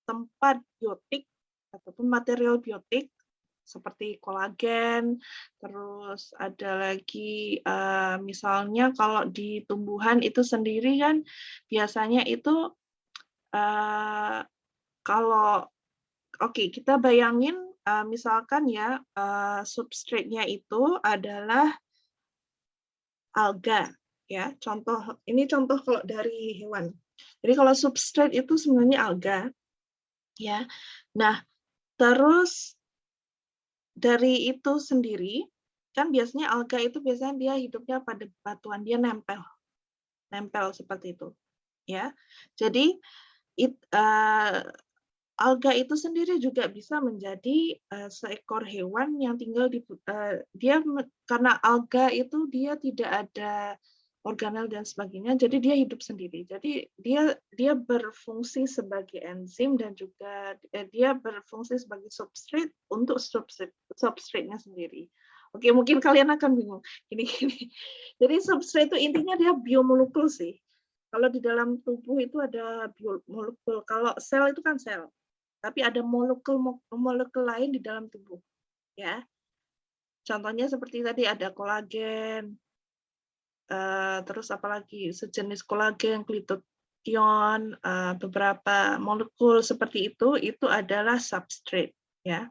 tempat biotik ataupun material biotik seperti kolagen, terus ada lagi misalnya kalau di tumbuhan itu sendiri kan biasanya itu kalau kita bayangin misalkan ya substrate-nya itu adalah alga ya. Ini contoh kalau dari hewan. Jadi kalau substrate itu sebenarnya alga ya. Nah, terus dari itu sendiri kan biasanya alga itu biasanya dia hidupnya pada batuan, dia nempel seperti itu ya. Jadi alga itu sendiri juga bisa menjadi seekor hewan yang tinggal di karena alga itu dia tidak ada organel dan sebagainya, jadi dia hidup sendiri. Jadi dia berfungsi sebagai enzim dan juga dia berfungsi sebagai substrate untuk substrate-nya sendiri. Oke, mungkin kalian akan bingung. Gini. Jadi substrate itu intinya dia biomolekul sih. Kalau di dalam tubuh itu ada biomolekul. Kalau sel itu kan sel. Tapi ada molekul lain di dalam tubuh, ya. Contohnya seperti tadi ada kolagen, terus apalagi sejenis kolagen, glutathione, beberapa molekul seperti itu adalah substrate, ya.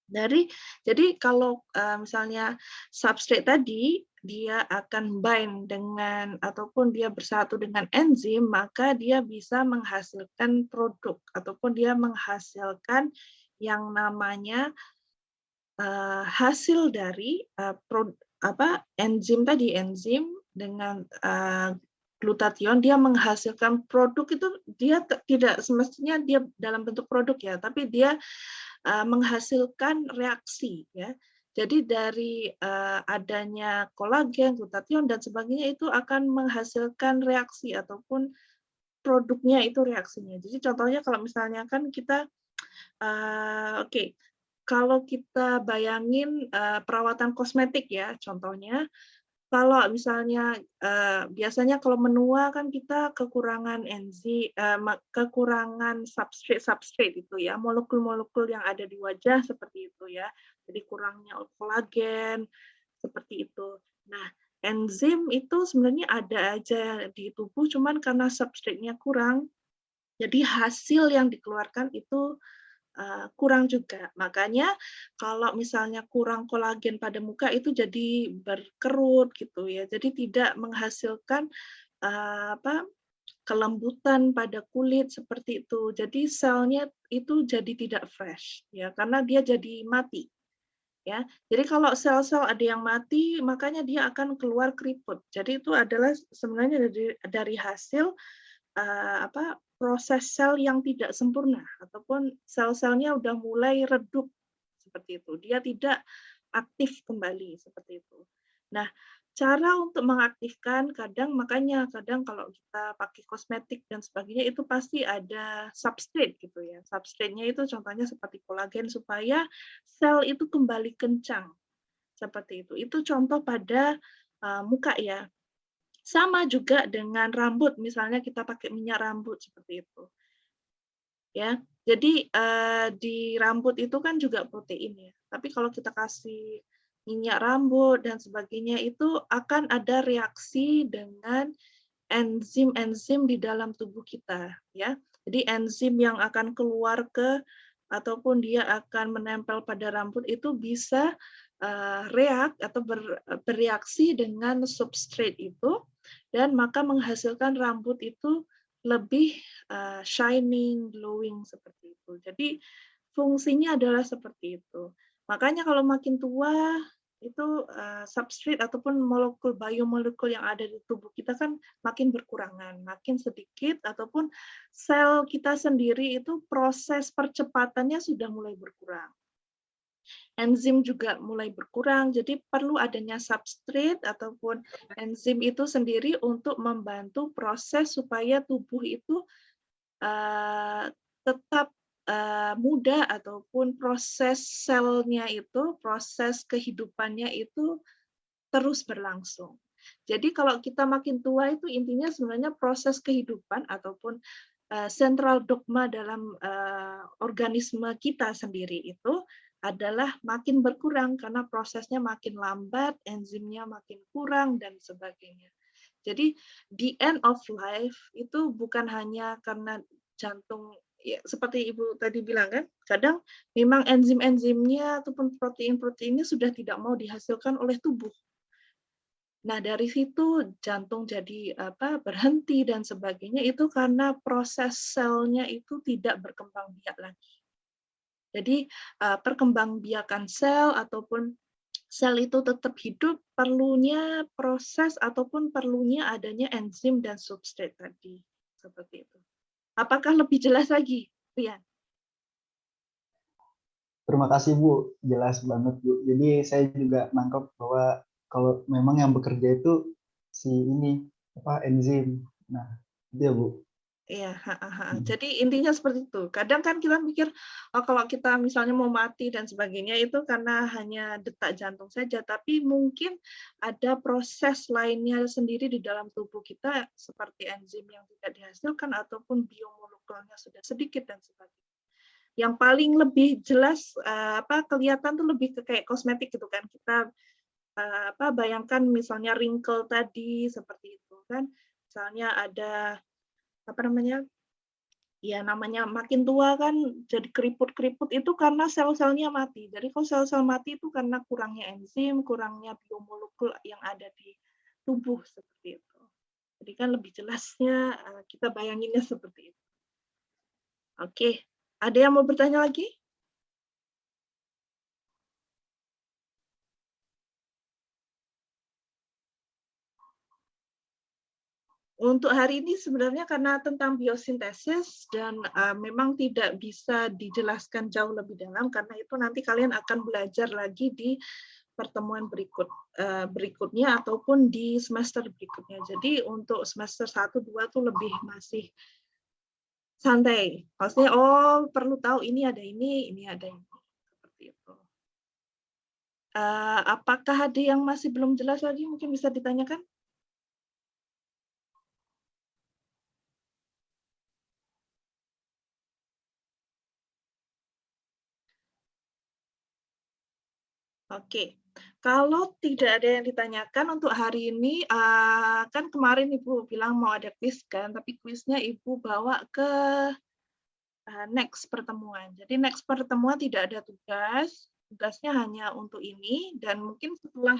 Jadi kalau misalnya substrate tadi dia akan bind dengan ataupun dia bersatu dengan enzim, maka dia bisa menghasilkan produk ataupun dia menghasilkan yang namanya hasil dari enzim dengan glutathione, dia menghasilkan produk itu dia tidak semestinya dia dalam bentuk produk ya, tapi dia menghasilkan reaksi ya. Jadi dari adanya kolagen, glutathione dan sebagainya itu akan menghasilkan reaksi ataupun produknya itu reaksinya. Jadi contohnya kalau misalnya kan kita kalau kita bayangin perawatan kosmetik ya contohnya, kalau misalnya biasanya kalau menua kan kita kekurangan kekurangan substrate itu ya, molekul-molekul yang ada di wajah seperti itu ya. Jadi kurangnya kolagen seperti itu. Nah, enzim itu sebenarnya ada aja di tubuh, cuman karena substrate-nya kurang, jadi hasil yang dikeluarkan itu kurang juga. Makanya kalau misalnya kurang kolagen pada muka itu jadi berkerut gitu ya. Jadi tidak menghasilkan kelembutan pada kulit seperti itu. Jadi selnya itu jadi tidak fresh ya karena dia jadi mati. Ya. Jadi kalau sel-sel ada yang mati makanya dia akan keluar keriput. Jadi itu adalah sebenarnya dari hasil proses sel yang tidak sempurna ataupun sel-selnya udah mulai redup seperti itu. Dia tidak aktif kembali seperti itu. Nah, cara untuk mengaktifkan kadang kalau kita pakai kosmetik dan sebagainya itu pasti ada substrate gitu ya. Substrate-nya itu contohnya seperti kolagen supaya sel itu kembali kencang. Seperti itu. Itu contoh pada muka ya. Sama juga dengan rambut, misalnya kita pakai minyak rambut seperti itu. Ya, jadi di rambut itu kan juga protein ya. Tapi kalau kita kasih minyak rambut dan sebagainya itu akan ada reaksi dengan enzim-enzim di dalam tubuh kita ya. Jadi enzim yang akan keluar ataupun dia akan menempel pada rambut itu bisa react atau bereaksi dengan substrate itu, dan maka menghasilkan rambut itu lebih shining, glowing seperti itu. Jadi fungsinya adalah seperti itu. Makanya kalau makin tua itu substrate ataupun molekul biomolekul yang ada di tubuh kita kan makin berkurangan, makin sedikit, ataupun sel kita sendiri itu proses percepatannya sudah mulai berkurang. Enzim juga mulai berkurang, jadi perlu adanya substrate ataupun enzim itu sendiri untuk membantu proses supaya tubuh itu tetap muda, ataupun proses selnya itu, proses kehidupannya itu terus berlangsung. Jadi kalau kita makin tua itu intinya sebenarnya proses kehidupan ataupun central dogma dalam organisme kita sendiri itu adalah makin berkurang karena prosesnya makin lambat, enzimnya makin kurang, dan sebagainya. Jadi the end of life itu bukan hanya karena jantung, ya, seperti Ibu tadi bilang kan, kadang memang enzim-enzimnya ataupun protein-proteinnya sudah tidak mau dihasilkan oleh tubuh. Nah, dari situ jantung jadi berhenti dan sebagainya, itu karena proses selnya itu tidak berkembang biak lagi. Jadi perkembangbiakan sel ataupun sel itu tetap hidup, perlunya proses ataupun perlunya adanya enzim dan substrate tadi. Seperti itu. Apakah lebih jelas lagi, Rian? Terima kasih Bu, jelas banget Bu. Jadi saya juga nangkep bahwa kalau memang yang bekerja itu si ini enzim. Nah, itu ya Bu. Iya, jadi intinya seperti itu. Kadang kan kita mikir, oh, kalau kita misalnya mau mati dan sebagainya itu karena hanya detak jantung saja, tapi mungkin ada proses lainnya sendiri di dalam tubuh kita seperti enzim yang tidak dihasilkan ataupun biomolekulnya sudah sedikit dan sebagainya. Yang paling lebih jelas kelihatan tuh lebih ke kayak kosmetik gitu kan. Kita bayangkan misalnya wrinkle tadi seperti itu kan. Misalnya ada namanya makin tua kan jadi keriput-keriput itu karena sel-selnya mati. Jadi kalau sel-sel mati itu karena kurangnya enzim, kurangnya biomolekul yang ada di tubuh seperti itu. Jadi kan lebih jelasnya kita bayanginnya seperti itu. Oke, ada yang mau bertanya lagi? Untuk hari ini sebenarnya karena tentang biosintesis dan memang tidak bisa dijelaskan jauh lebih dalam, karena itu nanti kalian akan belajar lagi di pertemuan berikutnya ataupun di semester berikutnya. Jadi untuk semester 1, 2 tuh lebih masih santai. Maksudnya perlu tahu ini ada ini ada ini. Seperti itu. Apakah ada yang masih belum jelas lagi? Mungkin bisa ditanyakan? Oke, kalau tidak ada yang ditanyakan untuk hari ini, kan kemarin Ibu bilang mau ada kuis kan, tapi kuisnya Ibu bawa ke next pertemuan. Jadi next pertemuan tidak ada tugas, tugasnya hanya untuk ini, dan mungkin setelah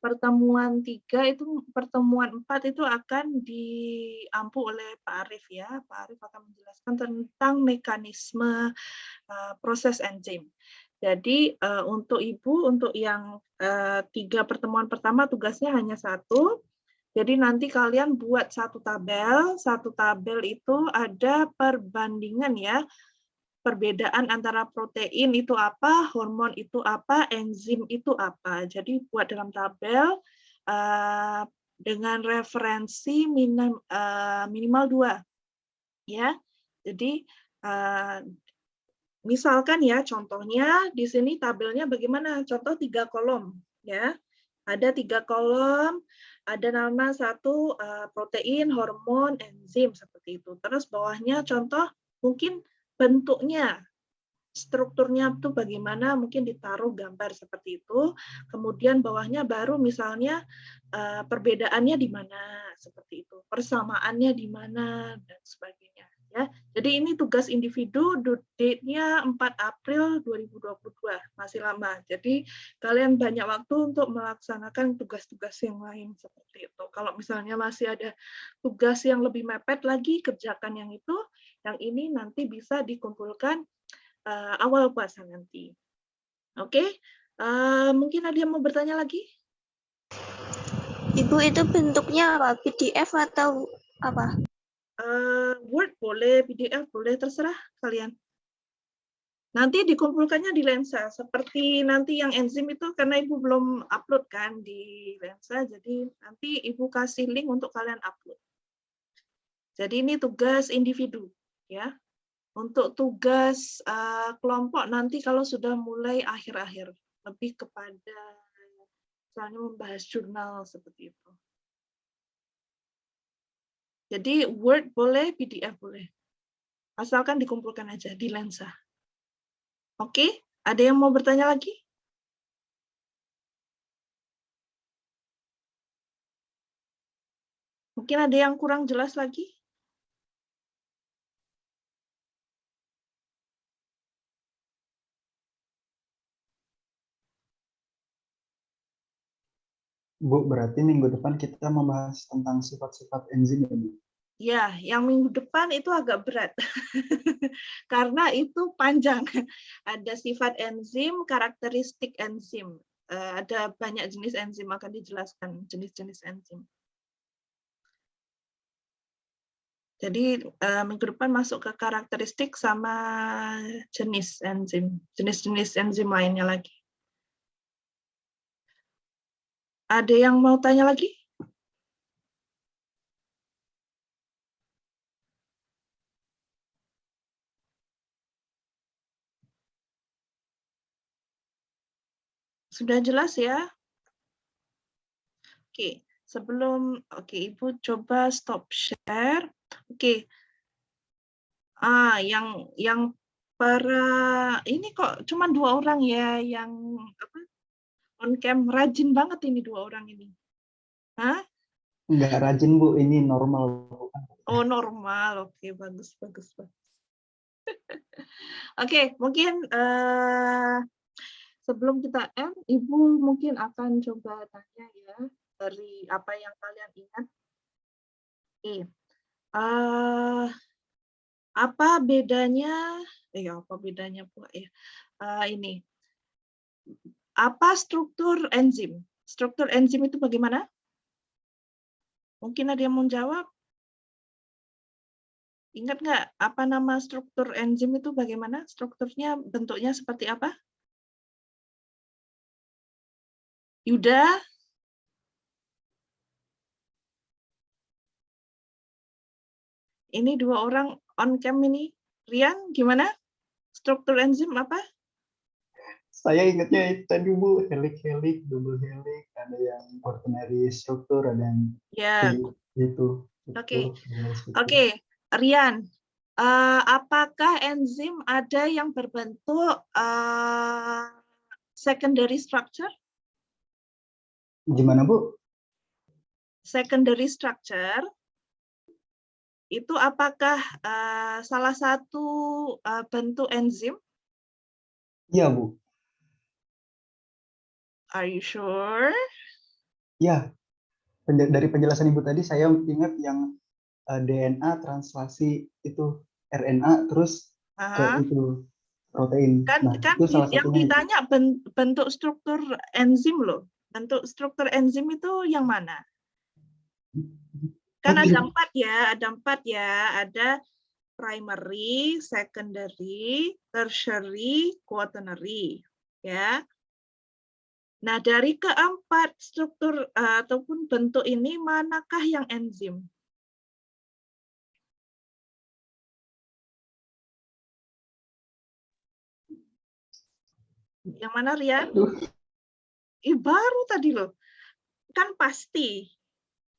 pertemuan 3 itu, pertemuan 4 itu akan diampu oleh Pak Arief ya. Pak Arief akan menjelaskan tentang mekanisme proses enzim. Jadi untuk Ibu, untuk yang 3 pertemuan pertama tugasnya hanya 1. Jadi nanti kalian buat satu tabel itu ada perbandingan ya, perbedaan antara protein itu apa, hormon itu apa, enzim itu apa. Jadi buat dalam tabel dengan referensi minimal 2. Ya. Jadi misalkan ya, contohnya di sini tabelnya bagaimana? Contoh 3 kolom, ya. Ada 3 kolom, ada nama satu protein, hormon, enzim seperti itu. Terus bawahnya contoh mungkin bentuknya, strukturnya itu bagaimana, mungkin ditaruh gambar seperti itu. Kemudian bawahnya baru misalnya perbedaannya di mana seperti itu, persamaannya di mana dan sebagainya. Ya, jadi ini tugas individu, due date-nya 4 April 2022, masih lama. Jadi kalian banyak waktu untuk melaksanakan tugas-tugas yang lain seperti itu. Kalau misalnya masih ada tugas yang lebih mepet lagi, kerjakan yang itu. Yang ini nanti bisa dikumpulkan awal puasa nanti. Oke, mungkin ada yang mau bertanya lagi? Ibu itu bentuknya apa? PDF atau apa? Word boleh, PDF boleh, terserah kalian. Nanti dikumpulkannya di Lensa, seperti nanti yang enzim itu karena Ibu belum upload kan di Lensa, jadi nanti Ibu kasih link untuk kalian upload. Jadi ini tugas individu, ya. Untuk tugas kelompok nanti kalau sudah mulai akhir-akhir, lebih kepada misalnya membahas jurnal seperti itu. Jadi Word boleh, PDF boleh. Asalkan dikumpulkan aja di Lensa. Oke, ada yang mau bertanya lagi? Mungkin ada yang kurang jelas lagi? Bu, berarti minggu depan kita membahas tentang sifat-sifat enzim ya, Bu? Ya, yang minggu depan itu agak berat. Karena itu panjang. Ada sifat enzim, karakteristik enzim. Ada banyak jenis enzim, akan dijelaskan jenis-jenis enzim. Jadi minggu depan masuk ke karakteristik sama jenis enzim, jenis-jenis enzim lainnya lagi. Ada yang mau tanya lagi? Sudah jelas ya? Oke, sebelum Ibu coba stop share. Oke. Yang para ini kok cuma 2 orang ya yang apa? On cam, rajin banget ini 2 orang ini. Hah? Nggak rajin, Bu. Ini normal, Bu. Oh, normal. Oke, bagus. Oke, mungkin sebelum kita end, Ibu mungkin akan coba tanya ya dari apa yang kalian ingat. Oke. Apa bedanya? Apa bedanya Bu ya? Ini. Apa struktur enzim? Struktur enzim itu bagaimana? Mungkin ada yang mau jawab? Ingat nggak apa nama struktur enzim itu bagaimana? Strukturnya, bentuknya seperti apa? Yuda? Ini 2 orang on cam ini. Rian, gimana? Struktur enzim apa? Saya ingatnya itu tadi, Bu. Helik, double helik, ada yang quaternary struktur, ada yang Ya. itu. Oke. Rian, apakah enzim ada yang berbentuk secondary structure? Gimana, Bu? Secondary structure itu apakah salah satu bentuk enzim? Iya, Bu. Are you sure? Ya, dari penjelasan Ibu tadi saya ingat yang DNA translasi itu RNA terus ke itu protein. Kan Itu salah yang satunya. ditanya bentuk struktur enzim loh. Bentuk struktur enzim itu yang mana? Kan ada 4 ya, ada primary, secondary, tertiary, quaternary, ya. Nah, dari keempat struktur ataupun bentuk ini, manakah yang enzim? Yang mana, Rian? Baru tadi loh. Kan pasti.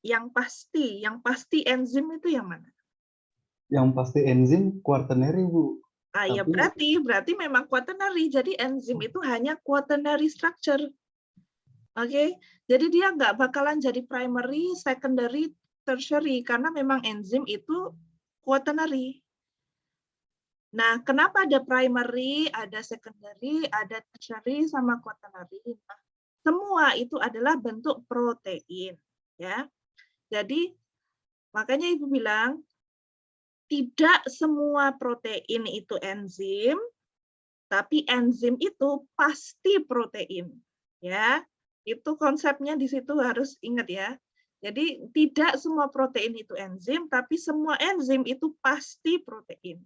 Yang pasti enzim itu yang mana? Yang pasti enzim quaternary, Bu. Ya berarti memang quaternary. Jadi enzim itu hanya quaternary structure. Oke, jadi dia nggak bakalan jadi primary, secondary, tertiary karena memang enzim itu quaternary. Nah, kenapa ada primary, ada secondary, ada tertiary, sama quaternary? Nah, semua itu adalah bentuk protein, ya. Jadi makanya Ibu bilang tidak semua protein itu enzim, tapi enzim itu pasti protein, ya. Itu konsepnya di situ harus ingat ya. Jadi tidak semua protein itu enzim, tapi semua enzim itu pasti protein.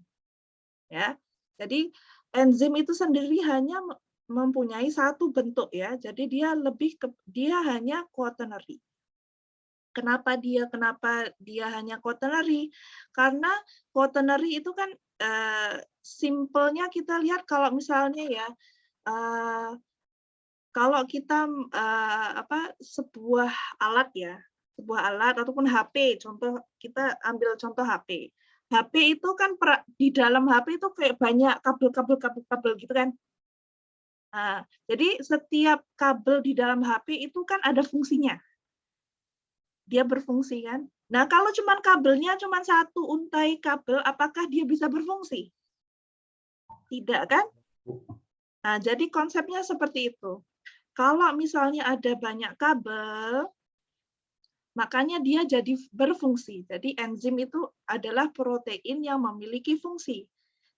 Ya. Jadi enzim itu sendiri hanya mempunyai satu bentuk ya. Jadi dia hanya quaternary. Kenapa dia hanya quaternary? Karena quaternary itu kan simpelnya kita lihat kalau misalnya ya kalau kita sebuah alat ya, sebuah alat ataupun HP, contoh kita ambil contoh HP. HP itu kan di dalam HP itu kayak banyak kabel gitu kan. Nah, jadi setiap kabel di dalam HP itu kan ada fungsinya. Dia berfungsi kan. Nah, kalau cuman kabelnya cuman satu untai kabel, apakah dia bisa berfungsi? Tidak kan? Nah, jadi konsepnya seperti itu. Kalau misalnya ada banyak kabel, makanya dia jadi berfungsi. Jadi enzim itu adalah protein yang memiliki fungsi.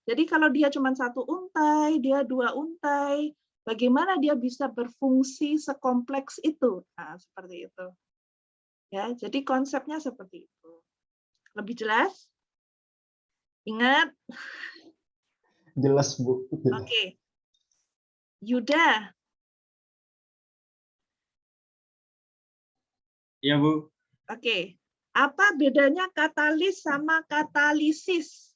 Jadi kalau dia cuma satu untai, dia dua untai, bagaimana dia bisa berfungsi sekompleks itu? Nah, seperti itu. Ya, jadi konsepnya seperti itu. Lebih jelas? Ingat? Jelas, Bu. Oke. Yuda. Iya, Bu. Oke. Apa bedanya katalis sama katalisis?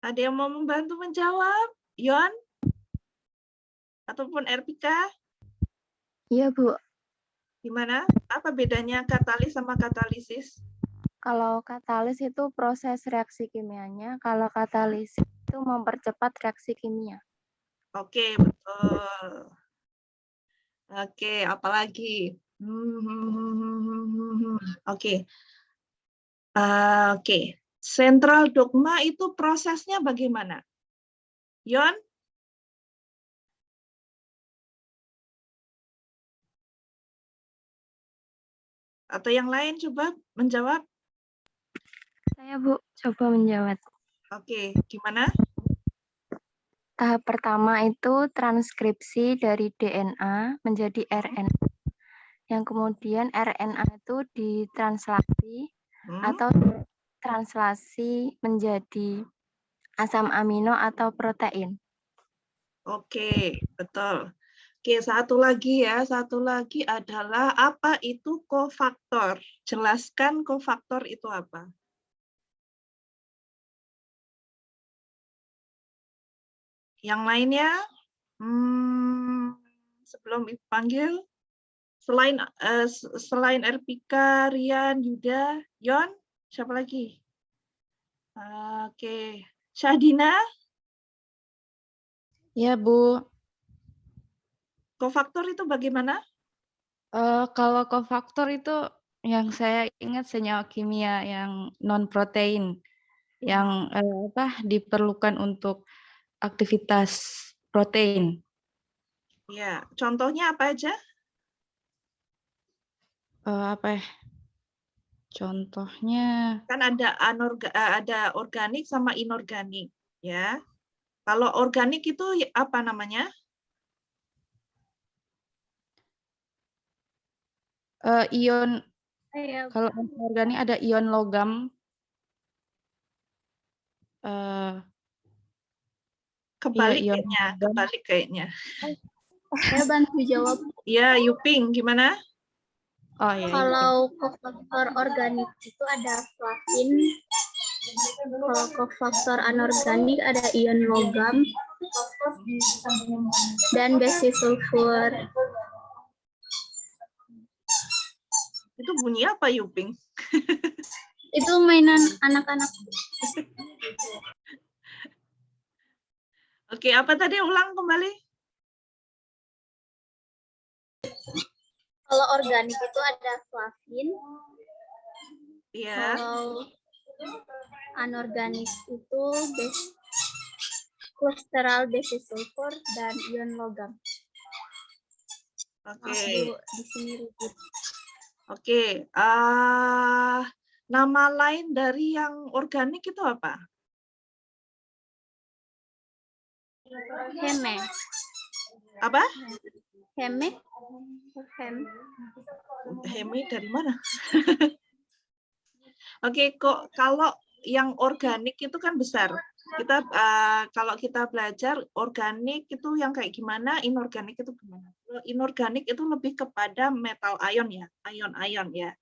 Ada yang mau membantu menjawab? Yon? Ataupun Erpika? Iya, Bu. Gimana? Apa bedanya katalis sama katalisis? Kalau katalis itu proses reaksi kimianya, kalau katalisis itu mempercepat reaksi kimia. Oke, betul. Oke, apalagi? Oke. Oke. Central dogma itu prosesnya bagaimana? Yon? Atau yang lain coba menjawab? Saya, Bu, coba menjawab. Oke, gimana? Tahap pertama itu transkripsi dari DNA menjadi RNA. Yang kemudian RNA itu ditranslasi atau translasi menjadi asam amino atau protein. Oke, betul. Oke, satu lagi ya. Satu lagi adalah apa itu kofaktor? Jelaskan kofaktor itu apa? Yang lainnya? Sebelum dipanggil, selain Erpika, Rian, Yuda, Yon, siapa lagi? Oke, Syahdina? Ya, Bu. Kofaktor itu bagaimana? Kalau kofaktor itu yang saya ingat senyawa kimia yang non-protein yang diperlukan untuk aktivitas protein. Ya, contohnya apa aja? Contohnya Kan ada organik sama inorganik, ya. Kalau organik itu apa namanya? ion. Kalau organik ada ion logam. Kebalik ion kayaknya, logam. kebalik kayaknya. Saya bantu jawab. Ya, Yuping, gimana? Oh ya. Kalau kofaktor organik itu ada flavin. Kalau kofaktor anorganik ada ion logam dan besi sulfur. Itu bunyi apa, Yuping? Itu mainan anak-anak. Oke, apa tadi? Ulang kembali. Kalau organik itu ada flavin. Ya. Kalau anorganik itu kolesterol, desulfur, dan ion logam. Oke. Di sini ribut. Oke. Nama lain dari yang organik itu apa? Heme. Apa? Heme. Heme dari mana? Oke, kok kalau yang organik itu kan besar. Kita kalau kita belajar organik itu yang kayak gimana, inorganik itu gimana. Inorganik itu lebih kepada metal ion ya, ion-ion ya.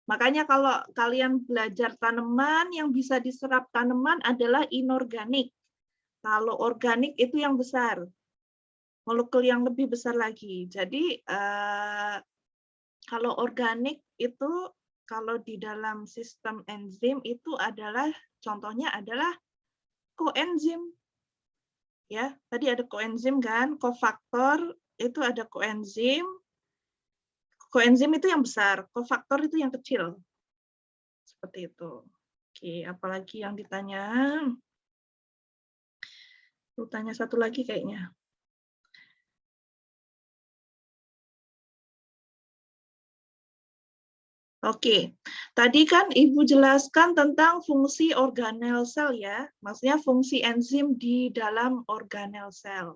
Makanya kalau kalian belajar tanaman yang bisa diserap tanaman adalah inorganik. Kalau organik itu yang besar, molekul yang lebih besar lagi. Jadi kalau organik itu kalau di dalam sistem enzim itu adalah contohnya adalah koenzim. Ya, tadi ada koenzim kan, kofaktor itu ada koenzim. Koenzim itu yang besar, kofaktor itu yang kecil. Seperti itu. Oke, apalagi yang ditanya? Lu tanya satu lagi kayaknya. Oke, tadi kan Ibu jelaskan tentang fungsi organel sel ya, maksudnya fungsi enzim di dalam organel sel,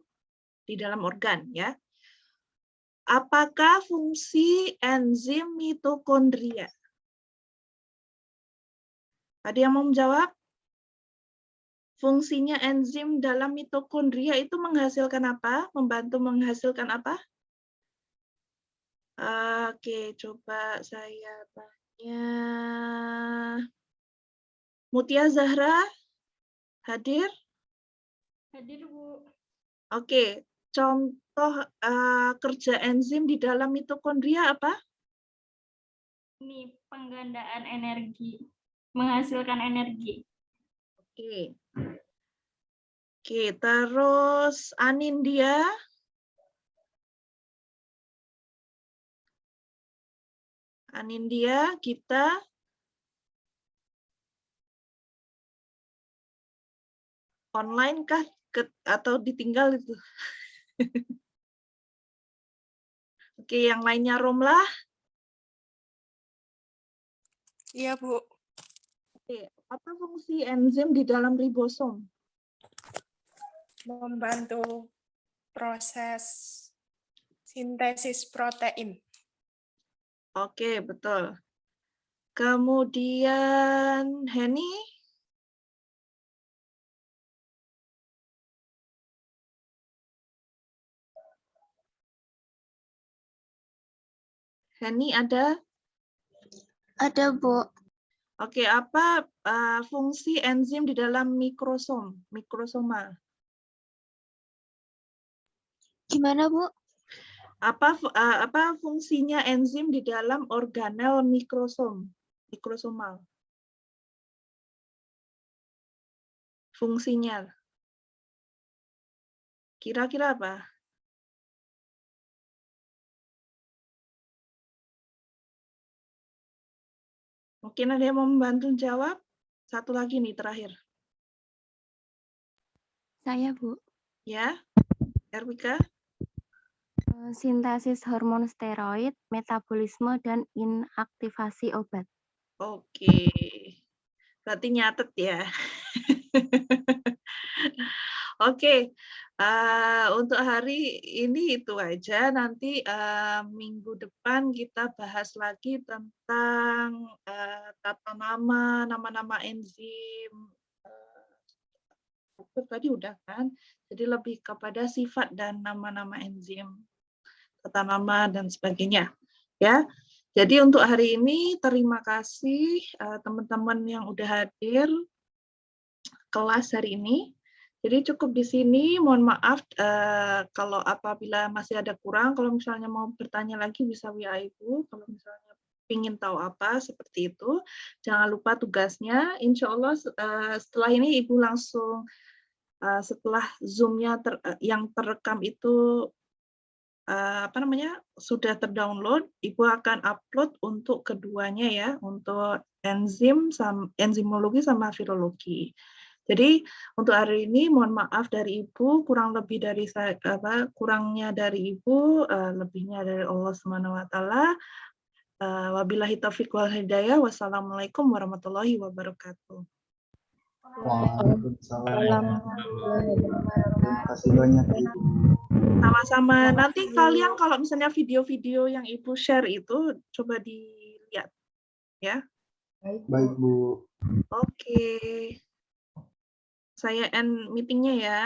di dalam organ ya. Apakah fungsi enzim mitokondria? Ada yang mau menjawab? Fungsinya enzim dalam mitokondria itu menghasilkan apa? Membantu menghasilkan apa? Oke, coba saya tanya. Mutia Zahra, hadir? Hadir, Bu. Oke, contoh kerja enzim di dalam mitokondria apa? Ini penggandaan energi, menghasilkan energi. Oke. Oke, terus Anindya. Anindya, kita. Online kah atau ditinggal itu? Oke, yang lainnya Romlah. Iya, Bu. Oke, apa fungsi enzim di dalam ribosom? Membantu proses sintesis protein. Oke, betul. Kemudian Henny. Henny ada? Ada, Bu. Oke, apa fungsi enzim di dalam mikrosom, mikrosoma? Gimana, Bu? Apa fungsinya enzim di dalam organel mikrosom, mikrosomal? Fungsinya. Kira-kira apa? Mungkin ada yang mau membantu jawab? Satu lagi nih terakhir. Saya, Bu. Ya, Erwika. Sintesis hormon steroid, metabolisme, dan inaktivasi obat. Oke, berarti nyatet ya. Oke, untuk hari ini itu aja. Nanti minggu depan kita bahas lagi tentang tata nama enzim. Tadi udah kan, jadi lebih kepada sifat dan nama-nama enzim, tata nama dan sebagainya. Ya, jadi untuk hari ini terima kasih teman-teman yang udah hadir kelas hari ini. Jadi cukup di sini. Mohon maaf kalau apabila masih ada kurang. Kalau misalnya mau bertanya lagi bisa WA Ibu. Kalau misalnya ingin tahu apa seperti itu, jangan lupa tugasnya. Insya Allah setelah ini Ibu langsung setelah Zoom-nya yang terekam itu sudah terdownload, Ibu akan upload untuk keduanya ya, untuk enzimologi sama virologi. Jadi untuk hari ini mohon maaf dari Ibu, kurang lebih dari kurangnya dari Ibu, lebihnya dari Allah Subhanahu wa taala. Wabillahi taufiq wal hidayah. Wassalamualaikum warahmatullahi wabarakatuh. Waalaikumsalam. Terima kasih banyak Ibu. Sama-sama. Nanti kalian kalau misalnya video-video yang Ibu share itu coba dilihat ya. Baik Bu. Oke. Saya end meetingnya ya.